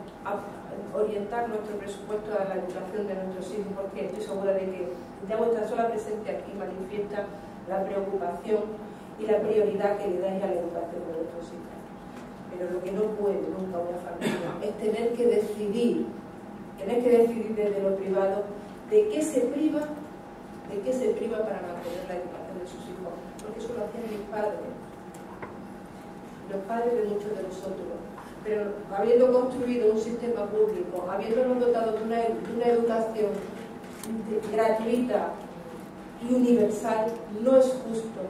orientar nuestro presupuesto a la educación de nuestros hijos, porque estoy segura de que ya vuestra sola presencia aquí manifiesta la preocupación y la prioridad que le dais a la educación de nuestros hijos. Pero lo que no puede nunca una familia es tener que decidir desde lo privado de qué se priva para mantener la educación de sus hijos, porque eso lo hacían mis padres, los padres de muchos de nosotros. Pero habiendo construido un sistema público, habiéndonos dotado de una educación gratuita y universal, no es justo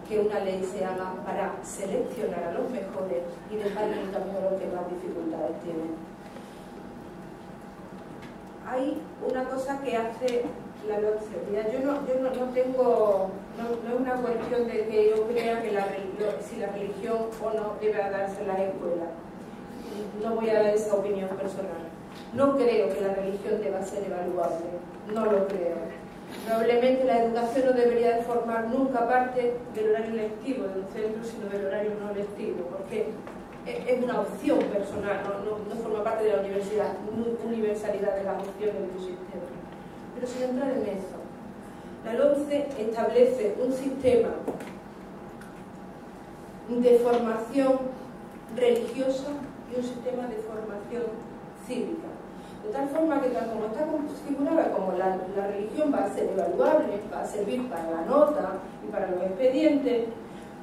que una ley se haga para seleccionar a los mejores y dejar en el camino a los que más dificultades tienen. Hay una cosa que hace la LOMCE. Yo no tengo, no es una cuestión de que yo crea que si la religión o no debe darse en las escuelas. no voy a dar esa opinión personal. No creo que la religión deba ser evaluable, no lo creo. Probablemente la educación no debería de formar nunca parte del horario lectivo de un centro, sino del horario no lectivo, porque es una opción personal, no forma parte de la universalidad de las opciones de un sistema. Pero sin entrar en eso, la LOMCE establece un sistema de formación religiosa y un sistema de formación cívica. De tal forma que, tal como está configurada, como la religión va a ser evaluable, va a servir para la nota y para los expedientes,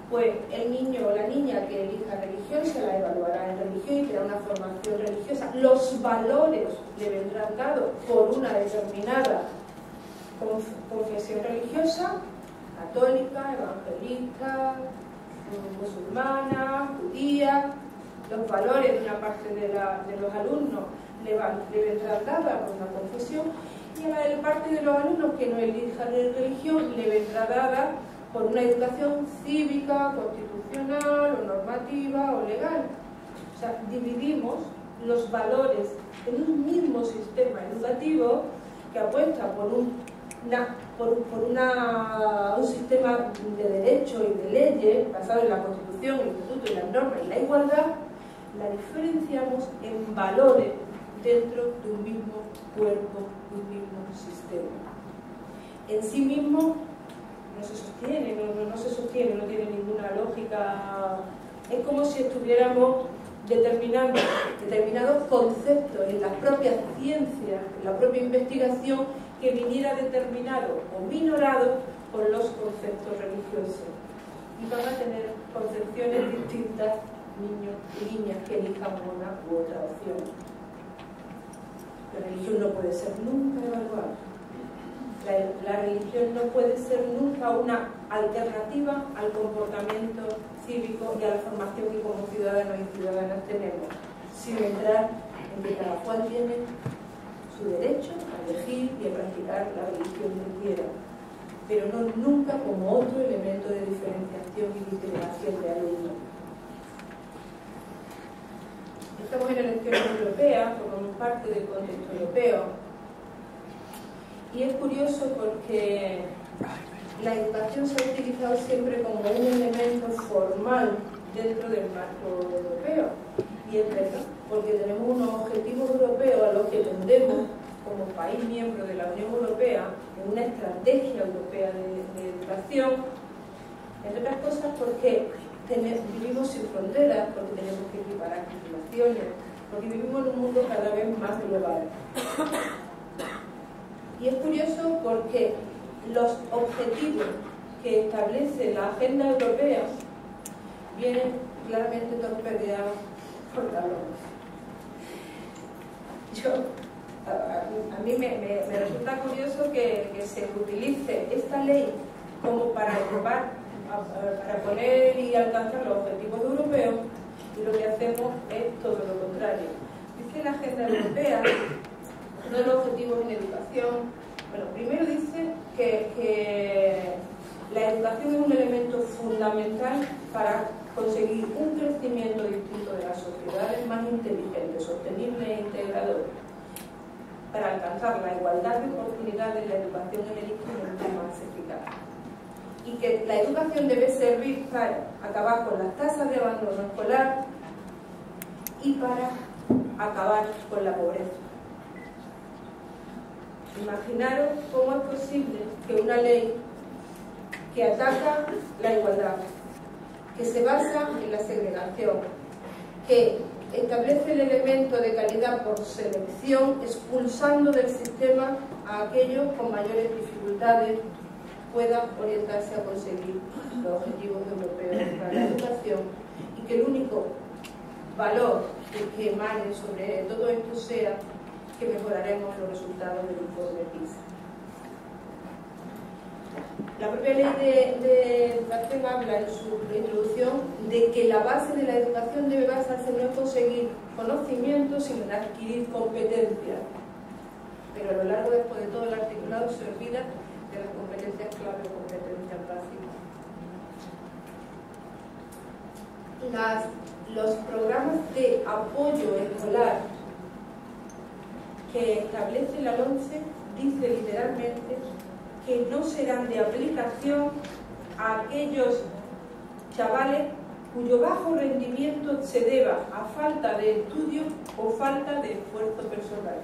pues el niño o la niña que elija religión se la evaluará en religión y tendrá una formación religiosa. Los valores le vendrán dados por una determinada confesión religiosa, católica, evangelista, musulmana, judía. Los valores de una parte de los alumnos le vendrán dadas por una confesión, y a la parte de los alumnos que no elijan religión le vendrá dada por una educación cívica, constitucional, o normativa, o legal. O sea, dividimos los valores en un mismo sistema educativo que apuesta por un sistema de derecho y de leyes basado en la Constitución, el Estatuto y las normas y la igualdad. La diferenciamos en valores dentro de un mismo cuerpo, de un mismo sistema. En sí mismo no se sostiene, no tiene ninguna lógica. Es como si estuviéramos determinando determinados conceptos en las propias ciencias, en la propia investigación, que viniera determinado o minorado por los conceptos religiosos. Y van a tener concepciones distintas niños y niñas que elijan una u otra opción. La religión no puede ser nunca evaluada. La religión no puede ser nunca una alternativa al comportamiento cívico y a la formación que como ciudadanos y ciudadanas tenemos, sin entrar en que cada cual tiene su derecho a elegir y a practicar la religión que quiera, pero no nunca como otro elemento de diferenciación y discriminación de alumnos. Estamos en elecciones europeas, formamos parte del contexto europeo, y es curioso porque la educación se ha utilizado siempre como un elemento formal dentro del marco europeo, y es verdad, porque tenemos unos objetivos europeos a los que tendemos como país miembro de la Unión Europea, en una estrategia europea de educación, entre otras cosas porque vivimos sin fronteras, porque tenemos que equiparar titulaciones, porque vivimos en un mundo cada vez más global. Y es curioso porque los objetivos que establece la agenda europea vienen claramente torpedeados por la LOMCE. A mí me resulta curioso que se utilice esta ley como para poner y alcanzar los objetivos europeos, y lo que hacemos es todo lo contrario. Dice la agenda europea, uno de los objetivos en educación, bueno, primero dice que la educación es un elemento fundamental para conseguir un crecimiento distinto de las sociedades más inteligente, sostenible e integrador, para alcanzar la igualdad de oportunidades, la educación en el instrumento más eficaz. Y que la educación debe servir para acabar con las tasas de abandono escolar y para acabar con la pobreza. Imaginaros cómo es posible que una ley que ataca la igualdad, que se basa en la segregación, que establece el elemento de calidad por selección, expulsando del sistema a aquellos con mayores dificultades, puedan orientarse a conseguir los objetivos europeos para la educación, y que el único valor que emane sobre todo esto sea que mejoraremos los resultados del informe PISA. La propia ley de educación habla en su introducción de que la base de la educación debe basarse no en conseguir conocimientos, sino en adquirir competencias. Pero a lo largo después de todo el articulado se olvida de las competencias clave o competencias básicas. los programas de apoyo escolar que establece la LOMCE dice literalmente que no serán de aplicación a aquellos chavales cuyo bajo rendimiento se deba a falta de estudio o falta de esfuerzo personal.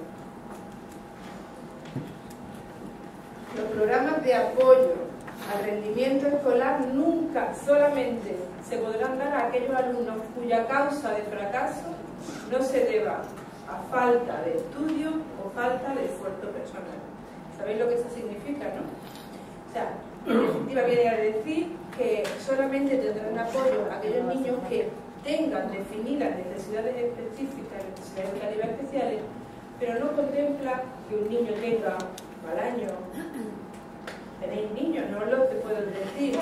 Los programas de apoyo al rendimiento escolar nunca solamente se podrán dar a aquellos alumnos cuya causa de fracaso no se deba a falta de estudio o falta de esfuerzo personal. ¿Sabéis lo que eso significa, no? O sea, en definitiva viene a decir que solamente tendrán apoyo aquellos niños que tengan definidas necesidades específicas, necesidades educativas especiales, pero no contempla que un niño tenga mal año. Tenéis niños, no lo que puedo decir.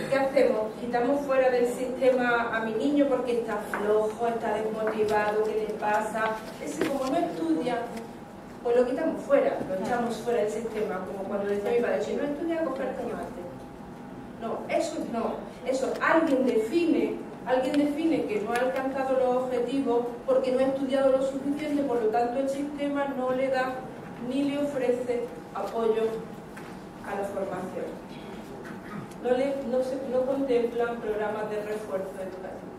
¿Qué hacemos? Quitamos fuera del sistema a mi niño porque está flojo, está desmotivado, ¿qué le pasa? Ese como no estudia, pues lo quitamos fuera, lo echamos fuera del sistema, como cuando decía mi padre, si no estudia, coger tomate. No, eso alguien define que no ha alcanzado los objetivos porque no ha estudiado lo suficiente, por lo tanto el sistema no le da ni le ofrece apoyo a la formación. No contemplan programas de refuerzo educativo.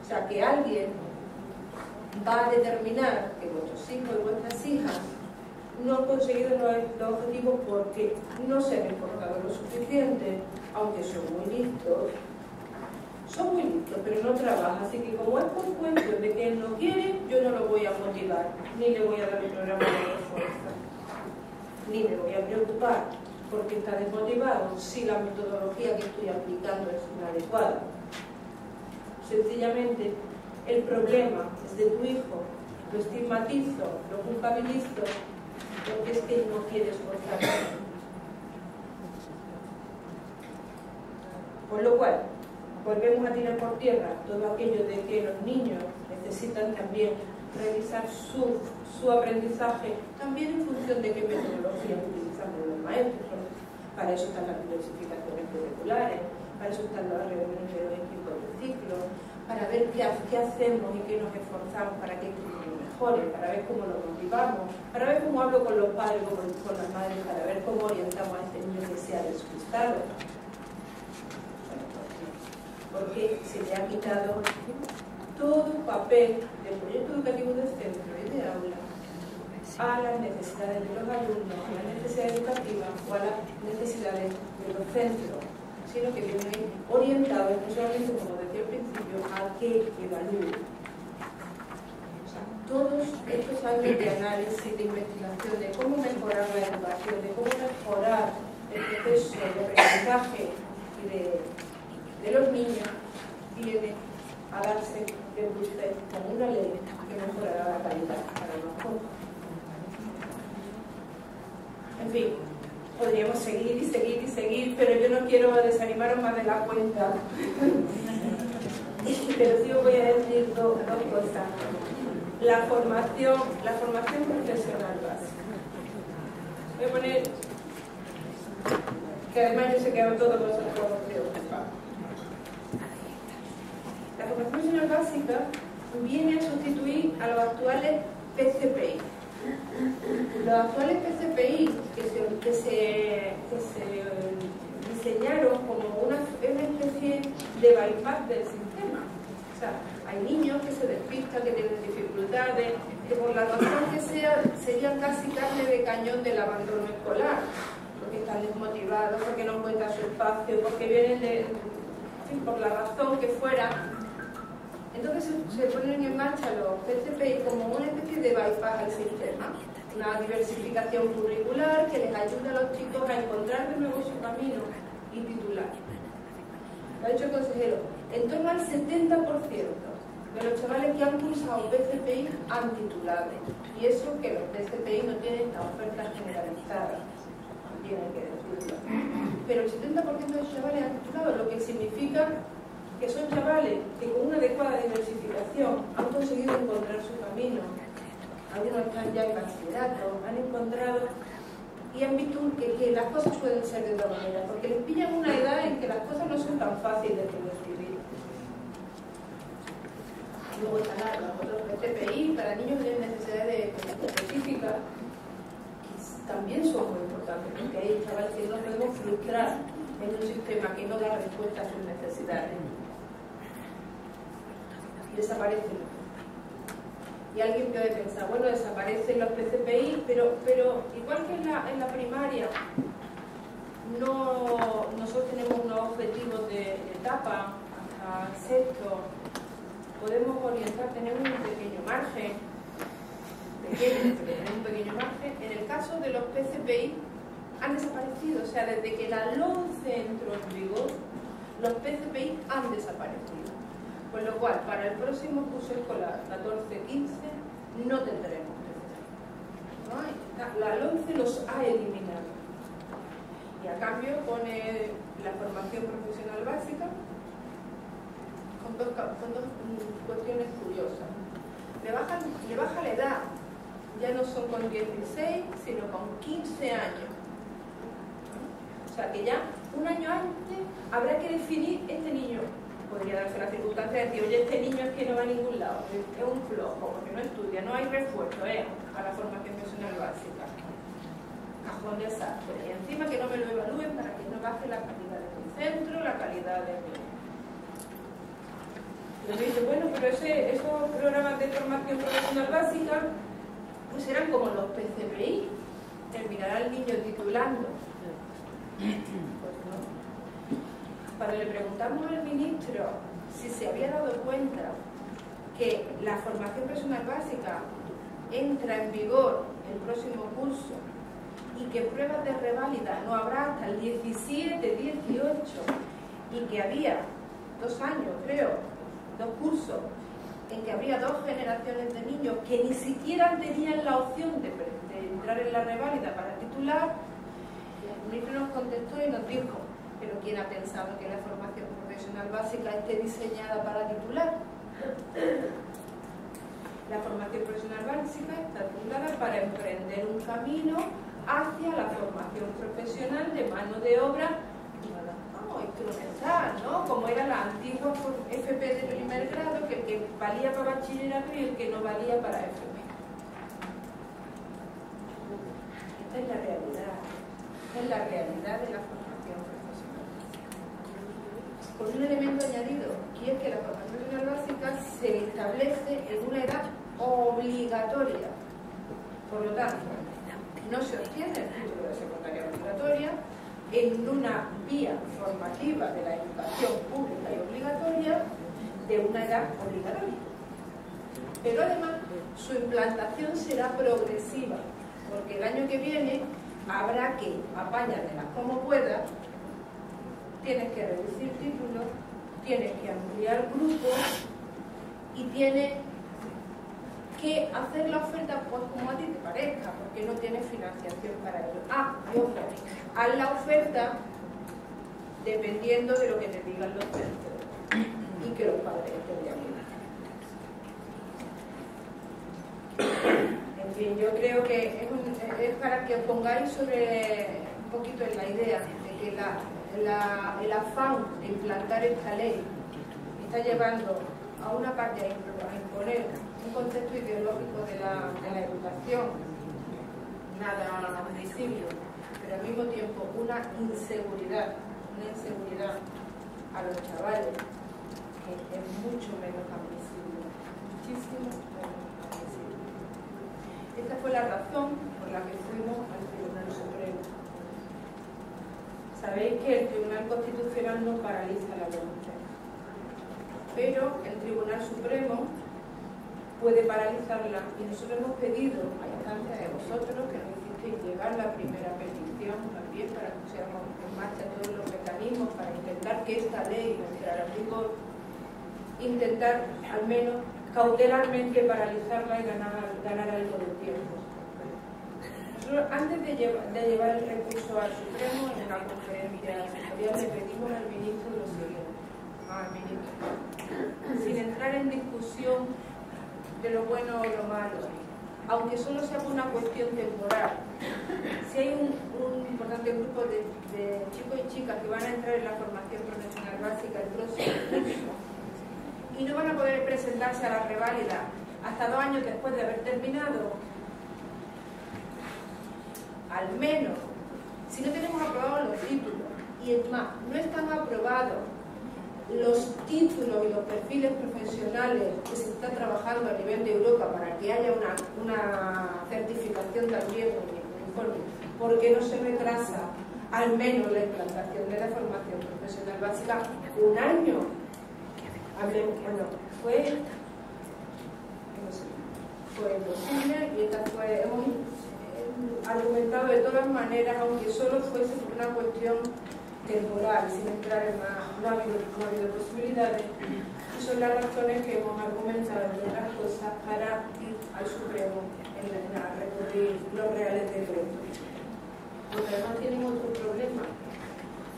O sea, que alguien va a determinar que vuestros hijos y vuestras hijas no han conseguido los objetivos porque no se han esforzado lo suficiente, aunque son muy listos, pero no trabajan. Así que como es por cuento de que él no quiere, yo no lo voy a motivar, ni le voy a dar un programa de refuerzo, ni me voy a preocupar porque está desmotivado si la metodología que estoy aplicando es inadecuada. Sencillamente, el problema es de tu hijo, lo estigmatizo, lo culpabilizo, porque es que no quiere esforzarse. Por lo cual, volvemos a tirar por tierra todo aquello de que los niños necesitan también revisar su aprendizaje, también en función de qué metodología utilizamos los maestros. Para eso están las diversificaciones curriculares, para eso están las reuniones de los equipos de ciclo, para ver qué hacemos y qué nos esforzamos para que estos niños mejoren, para ver cómo los motivamos, para ver cómo hablo con los padres, con las madres, para ver cómo orientamos a este niño que se ha despistado. Porque se le ha quitado todo papel del proyecto educativo del centro y de aula a las necesidades de los alumnos, a las necesidades educativas o a las necesidades de los centros, sino que viene orientado exclusivamente, como decía al principio, a que evalúe. O sea, todos estos años de análisis, de investigación, de cómo mejorar la educación, de cómo mejorar el proceso de aprendizaje de los niños, viene a darse de usted como una ley que mejorará la calidad para nosotros. En fin, podríamos seguir y seguir y seguir, pero yo no quiero desanimaros más de la cuenta. Pero sí os voy a decir dos cosas. La formación profesional básica. Voy a poner, que además yo sé que hago todo con vosotros. La formación profesional básica viene a sustituir a los actuales PCPI. Los actuales PCPI que se diseñaron como una especie de bypass del sistema. O sea, hay niños que se despistan, que tienen dificultades, que por la razón que sea serían casi carne de cañón del abandono escolar, porque están desmotivados, porque no encuentran su espacio, porque vienen por la razón que fuera. Entonces se ponen en marcha los PCPI como una especie de bypass al sistema, una diversificación curricular que les ayuda a los chicos a encontrar de nuevo su camino y titular. Lo ha dicho el consejero, en torno al 70% de los chavales que han cursado PCPI han titulado, y eso que los PCPI no tienen la oferta generalizada, también hay que decirlo. Pero el 70% de los chavales han titulado, lo que significa que son chavales que con una adecuada diversificación han conseguido encontrar su camino. Algunos están ya en bachillerato, han encontrado y han visto que las cosas pueden ser de otra manera, porque les pillan una edad en que las cosas no son tan fáciles de recibir. Luego están los otros PCPI para niños que tienen necesidades específicas, que también son muy importantes, porque hay chavales que no podemos frustrar en un sistema que no da respuesta a sus necesidades. Desaparecen. Y alguien puede pensar, bueno, desaparecen los PCPI, pero igual que en la primaria, nosotros tenemos unos objetivos de etapa hasta sexto, podemos orientar, tenemos un pequeño margen, un pequeño margen. En el caso de los PCPI han desaparecido, o sea, desde que la LOMCE entró en vigor, los PCPI han desaparecido. Con lo cual, para el próximo curso escolar 14-15 no tendremos PCPI. ¿No? La LOMCE los ha eliminado. Y a cambio pone la formación profesional básica con dos cuestiones curiosas. Le baja la edad, ya no son con 16, sino con 15 años. O sea que ya un año antes habrá que definir este niño. Podría darse la circunstancia de decir, oye, este niño es que no va a ningún lado, es un flojo, porque no estudia, no hay refuerzo a la formación profesional básica. Cajón desastre. Y encima que no me lo evalúen para que no baje la calidad de mi centro, la calidad de mi... Yo digo, bueno, pero esos programas de formación profesional básica pues eran como los PCPI, terminará el niño titulando. Pues no. Cuando le preguntamos al ministro si se había dado cuenta que la formación profesional básica entra en vigor el próximo curso y que pruebas de reválida no habrá hasta el 17, 18 y que había 2 años, creo, 2 cursos en que había 2 generaciones de niños que ni siquiera tenían la opción de entrar en la reválida para titular, el ministro nos contestó y nos dijo, pero ¿quién ha pensado que la formación profesional básica esté diseñada para titular? La formación profesional básica está titulada para emprender un camino hacia la formación profesional de mano de obra instrumental, ¿no? Como era la antigua FP de primer grado, que valía para bachillerato y el que no valía para FP. Esta es la realidad. Esta es la realidad de la formación profesional. Con un elemento añadido, y es que la formación profesional básica se establece en una edad obligatoria. Por lo tanto, no se obtiene el título de secundaria obligatoria en una vía formativa de la educación pública y obligatoria de una edad obligatoria. Pero además su implantación será progresiva, porque el año que viene habrá que apáñatelas como puedas, tienes que reducir títulos, tienes que ampliar grupos y tienes que hacer la oferta pues como a ti te parezca, porque no tienes financiación para ello. Y ojo, haz la oferta dependiendo de lo que te digan los centros y que los padres estén de acuerdo. En fin, yo creo que es para que os pongáis sobre un poquito en la idea de que el afán de implantar esta ley está llevando a una parte a imponer un concepto ideológico de la educación, nada visible, pero al mismo tiempo una inseguridad a los chavales que es mucho menos admisible, muchísimo menos admisible. Esta fue la razón por la que fuimos al Tribunal Supremo. Sabéis que el Tribunal Constitucional no paraliza la voluntad, pero el Tribunal Supremo puede paralizarla, y nosotros hemos pedido a instancia de vosotros que nos hicisteis llegar la primera petición también para que pusiéramos en marcha todos los mecanismos para intentar que esta ley entrara en vigor, intentar al menos cautelarmente paralizarla y ganar algo de tiempo. Nosotros, antes de llevar el recurso al Supremo, en una conferencia sectorial le pedimos al ministro lo siguiente, sin entrar en discusión de lo bueno o lo malo, aunque solo sea por una cuestión temporal. Si hay un importante grupo de chicos y chicas que van a entrar en la formación profesional básica el próximo curso y no van a poder presentarse a la reválida hasta 2 años después de haber terminado. Al menos, si no tenemos aprobados los títulos, y es más, no están aprobados los títulos y los perfiles profesionales que se está trabajando a nivel de Europa para que haya una certificación también uniforme, porque no se retrasa al menos la implantación de la formación profesional básica 1 año. Bueno, fue posible, y hemos argumentado de todas maneras, aunque solo fuese por una cuestión temporal, sin entrar en más, no ha habido posibilidades, y son las razones que hemos argumentado, entre otras cosas, para ir al Supremo a recurrir los reales decretos. Porque además tienen otro problema.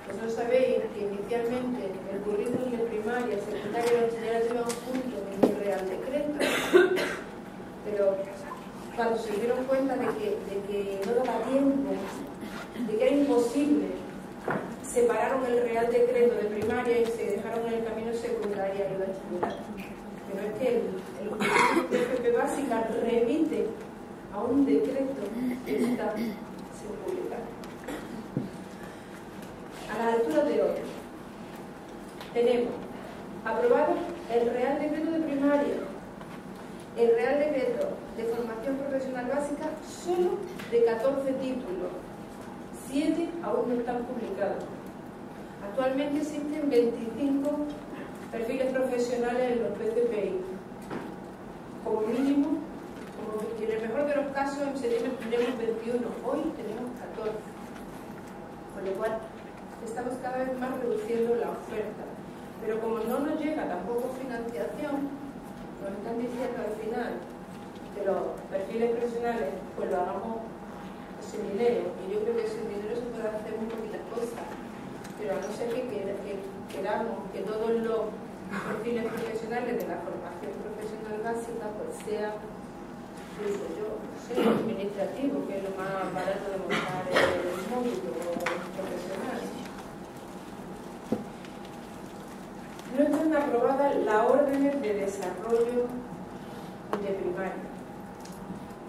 Vosotros sabéis que inicialmente el currículum de primaria, secundaria y bachillerato iban juntos en un real decreto, pero cuando se dieron cuenta de que no daba tiempo, de que era imposible, separaron el real decreto de primaria y se dejaron en el camino secundaria y bachillerato. Pero es que el currículum de FP básica remite a un decreto que está sin publicar. A la altura de hoy tenemos aprobado el real decreto de primaria, el real decreto de formación profesional básica solo de 14 títulos, 7 aún no están publicados. Actualmente existen 25 perfiles profesionales en los PCPI. Como mínimo, en el mejor de los casos, en septiembre tendremos 21, hoy tenemos 14. Con lo cual, estamos cada vez más reduciendo la oferta. Pero como no nos llega tampoco financiación, nos están diciendo al final que los perfiles profesionales pues lo hagamos sin dinero, y yo creo que sin dinero se puede hacer muy poquitas cosas, pero a no ser que queramos que todos los perfiles profesionales de la formación profesional básica pues sea, administrativo, que es lo más barato de montar el módulo profesional. No están aprobadas las órdenes de desarrollo de primaria.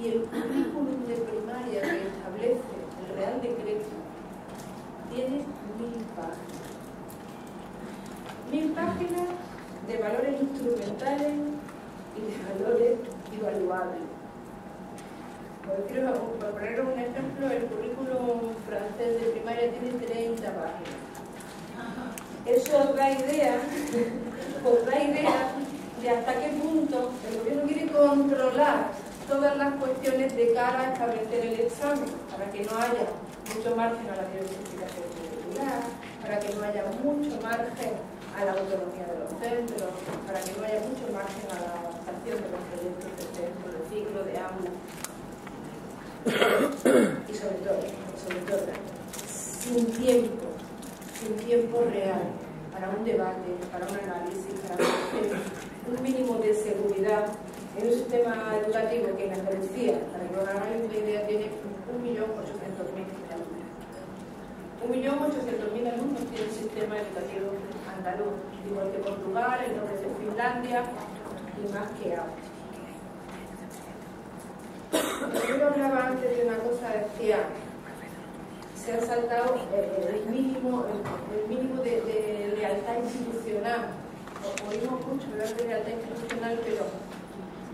Y el currículum de primaria que establece el Real Decreto tiene 1000 páginas. 1000 páginas de valores instrumentales y de valores evaluables. Por poner un ejemplo, el currículum francés de primaria tiene 30 páginas. Eso os da idea de hasta qué punto el gobierno quiere controlar todas las cuestiones de cara a establecer el examen, para que no haya mucho margen a la diversificación curricular, para que no haya mucho margen a la autonomía de los centros, para que no haya mucho margen a la adaptación de los proyectos de centro, de ciclo, de aula. Y sobre todo, sin tiempo real para un debate, para un análisis, para un mínimo de seguridad en un sistema educativo que en Andalucía, para que os hagáis una idea, tiene 1.800.000 alumnos. 1.800.000 alumnos tiene el sistema educativo andaluz, igual que Portugal, el norte de Finlandia y más que Austria. Yo hablaba antes de una cosa, decía, se ha saltado el mínimo de lealtad institucional. Oímos mucho hablar de lealtad institucional, pero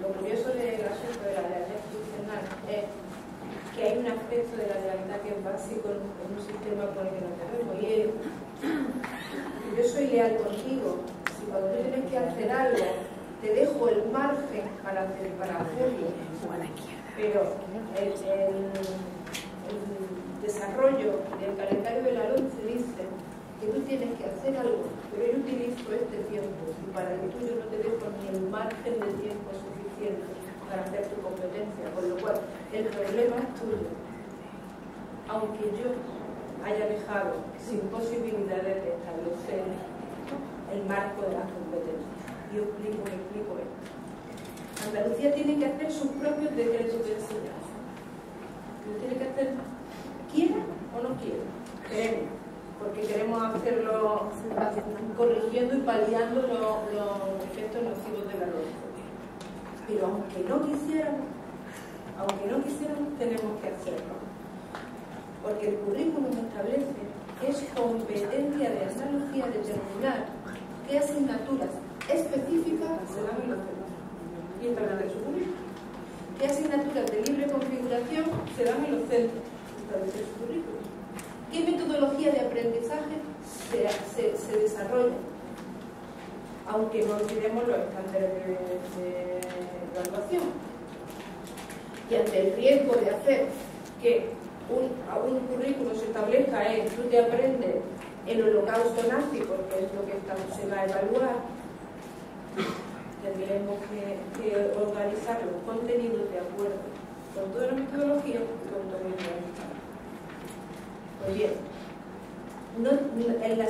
lo curioso del asunto de la lealtad institucional es que hay un aspecto de la lealtad que es básico en un sistema con el que nos tenemos, y es: yo soy leal contigo. Si cuando tú tienes que hacer algo te dejo el margen para hacerlo, pero el desarrollo del calendario de la LOMCE dice que tú tienes que hacer algo, pero yo utilizo este tiempo, y para el tuyo no te dejo ni el margen de tiempo suficiente para hacer tu competencia, con lo cual el problema es tuyo, aunque yo haya dejado sin posibilidades de establecer el marco de las competencias. Y os explico esto. Andalucía tiene que hacer sus propios decretos de enseñanza. Lo tiene que hacer, quiera o no quiera. Queremos, porque queremos hacerlo corrigiendo y paliando los efectos nocivos de la LOMCE. Pero aunque no quisiéramos, tenemos que hacerlo. Porque el currículum establece que es competencia de Andalucía determinar qué asignaturas específicas se dan en los centros. Y establece su currículum. ¿Qué asignaturas de libre configuración se dan en los centros? Establece su currículum. ¿Qué metodología de aprendizaje se desarrolla? Aunque no olvidemos los estándares de evaluación. Y ante el riesgo de hacer que un currículum se establezca en tú te aprendes el holocausto nazi, porque es lo que se va a evaluar, tendremos que organizar los contenidos de acuerdo con toda la metodología y con todo el organismo. Pues bien,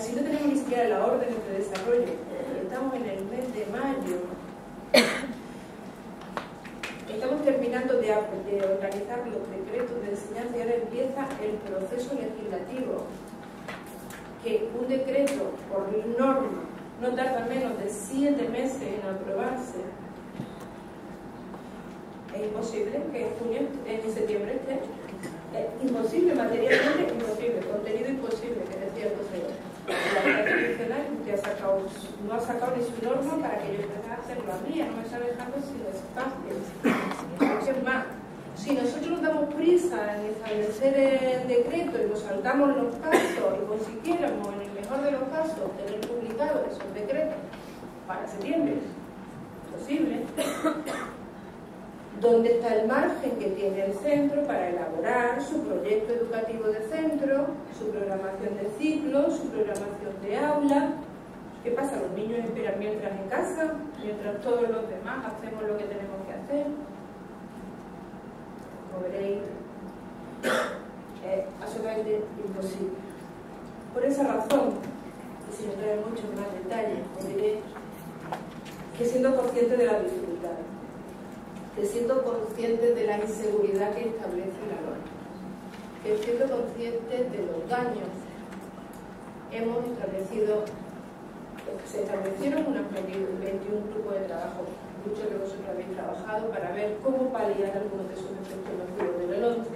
si no tenemos ni siquiera la orden de desarrollo, estamos en el mes de mayo, estamos terminando de organizar los decretos de enseñanza y ahora empieza el proceso legislativo, que un decreto por norma no tarda menos de 7 meses en aprobarse. Es imposible que en septiembre esté. Es imposible, materialmente imposible, contenido imposible, que decía el consejero. La Junta Constitucional no ha sacado ni su norma para que yo empezara a hacerlo a mí, no me está dejando sin espacio. Es más, si nosotros nos damos prisa en establecer el decreto y nos saltamos los pasos y consiguiéramos, en el mejor de los casos, tener publicados esos decretos para septiembre, posible. ¿Dónde está el margen que tiene el centro para elaborar su proyecto educativo de centro, su programación de ciclo, su programación de aula? ¿Qué pasa? Los niños esperan mientras en casa, mientras todos los demás hacemos lo que tenemos que hacer. Como veréis, es absolutamente imposible. Por esa razón, y sin entrar en muchos más detalles, os diré que siendo consciente de la dificultad, que siendo conscientes de la inseguridad que establece la norma, que siendo conscientes de los daños, se establecieron unos 21 grupos de trabajo, muchos de vosotros habéis trabajado para ver cómo paliar algunos de esos efectos nocivos del 11,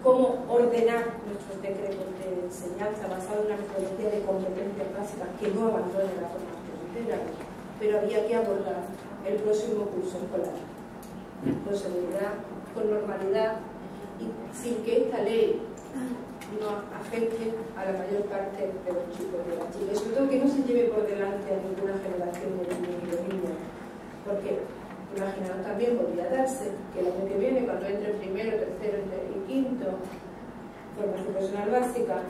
cómo ordenar nuestros decretos de enseñanza basados en una metodología de competencias básicas que no abandone la formación integral, pero había que abordar el próximo curso escolar con seguridad, con normalidad y sin que esta ley no afecte a la mayor parte de los chicos y de las chicas, sobre todo que no se lleve por delante a ninguna generación de niños y de niñas, porque imaginaos también podría darse que el año que viene, cuando entre primero, tercero y quinto formación profesional básica,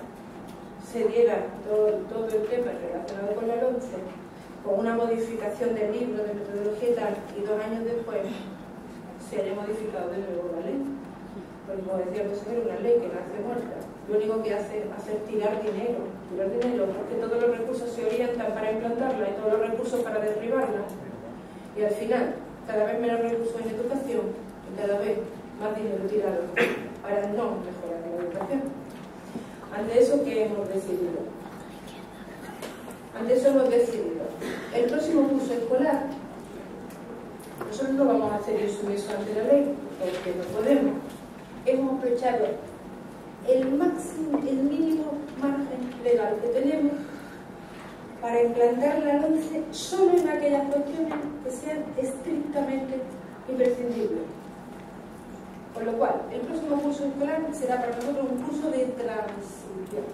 se diera todo el tema relacionado con la LOMCE, con una modificación del libro de metodología y tal, y 2 años después se haya modificado de nuevo la ley. Porque como decía el consejero, una ley que nace muerta, lo único que hace es hacer tirar dinero, porque todos los recursos se orientan para implantarla y todos los recursos para derribarla, y al final cada vez menos recursos en educación y cada vez más dinero tirado para no mejorar la educación. Ante eso, ¿qué hemos decidido? Ante eso hemos decidido, el próximo curso escolar, nosotros no vamos a hacer insumiso ante la ley, porque no podemos. Hemos aprovechado el mínimo margen legal que tenemos para implantar la LOMCE solo en aquellas cuestiones que sean estrictamente imprescindibles. Con lo cual, el próximo curso escolar será para nosotros un curso de transición.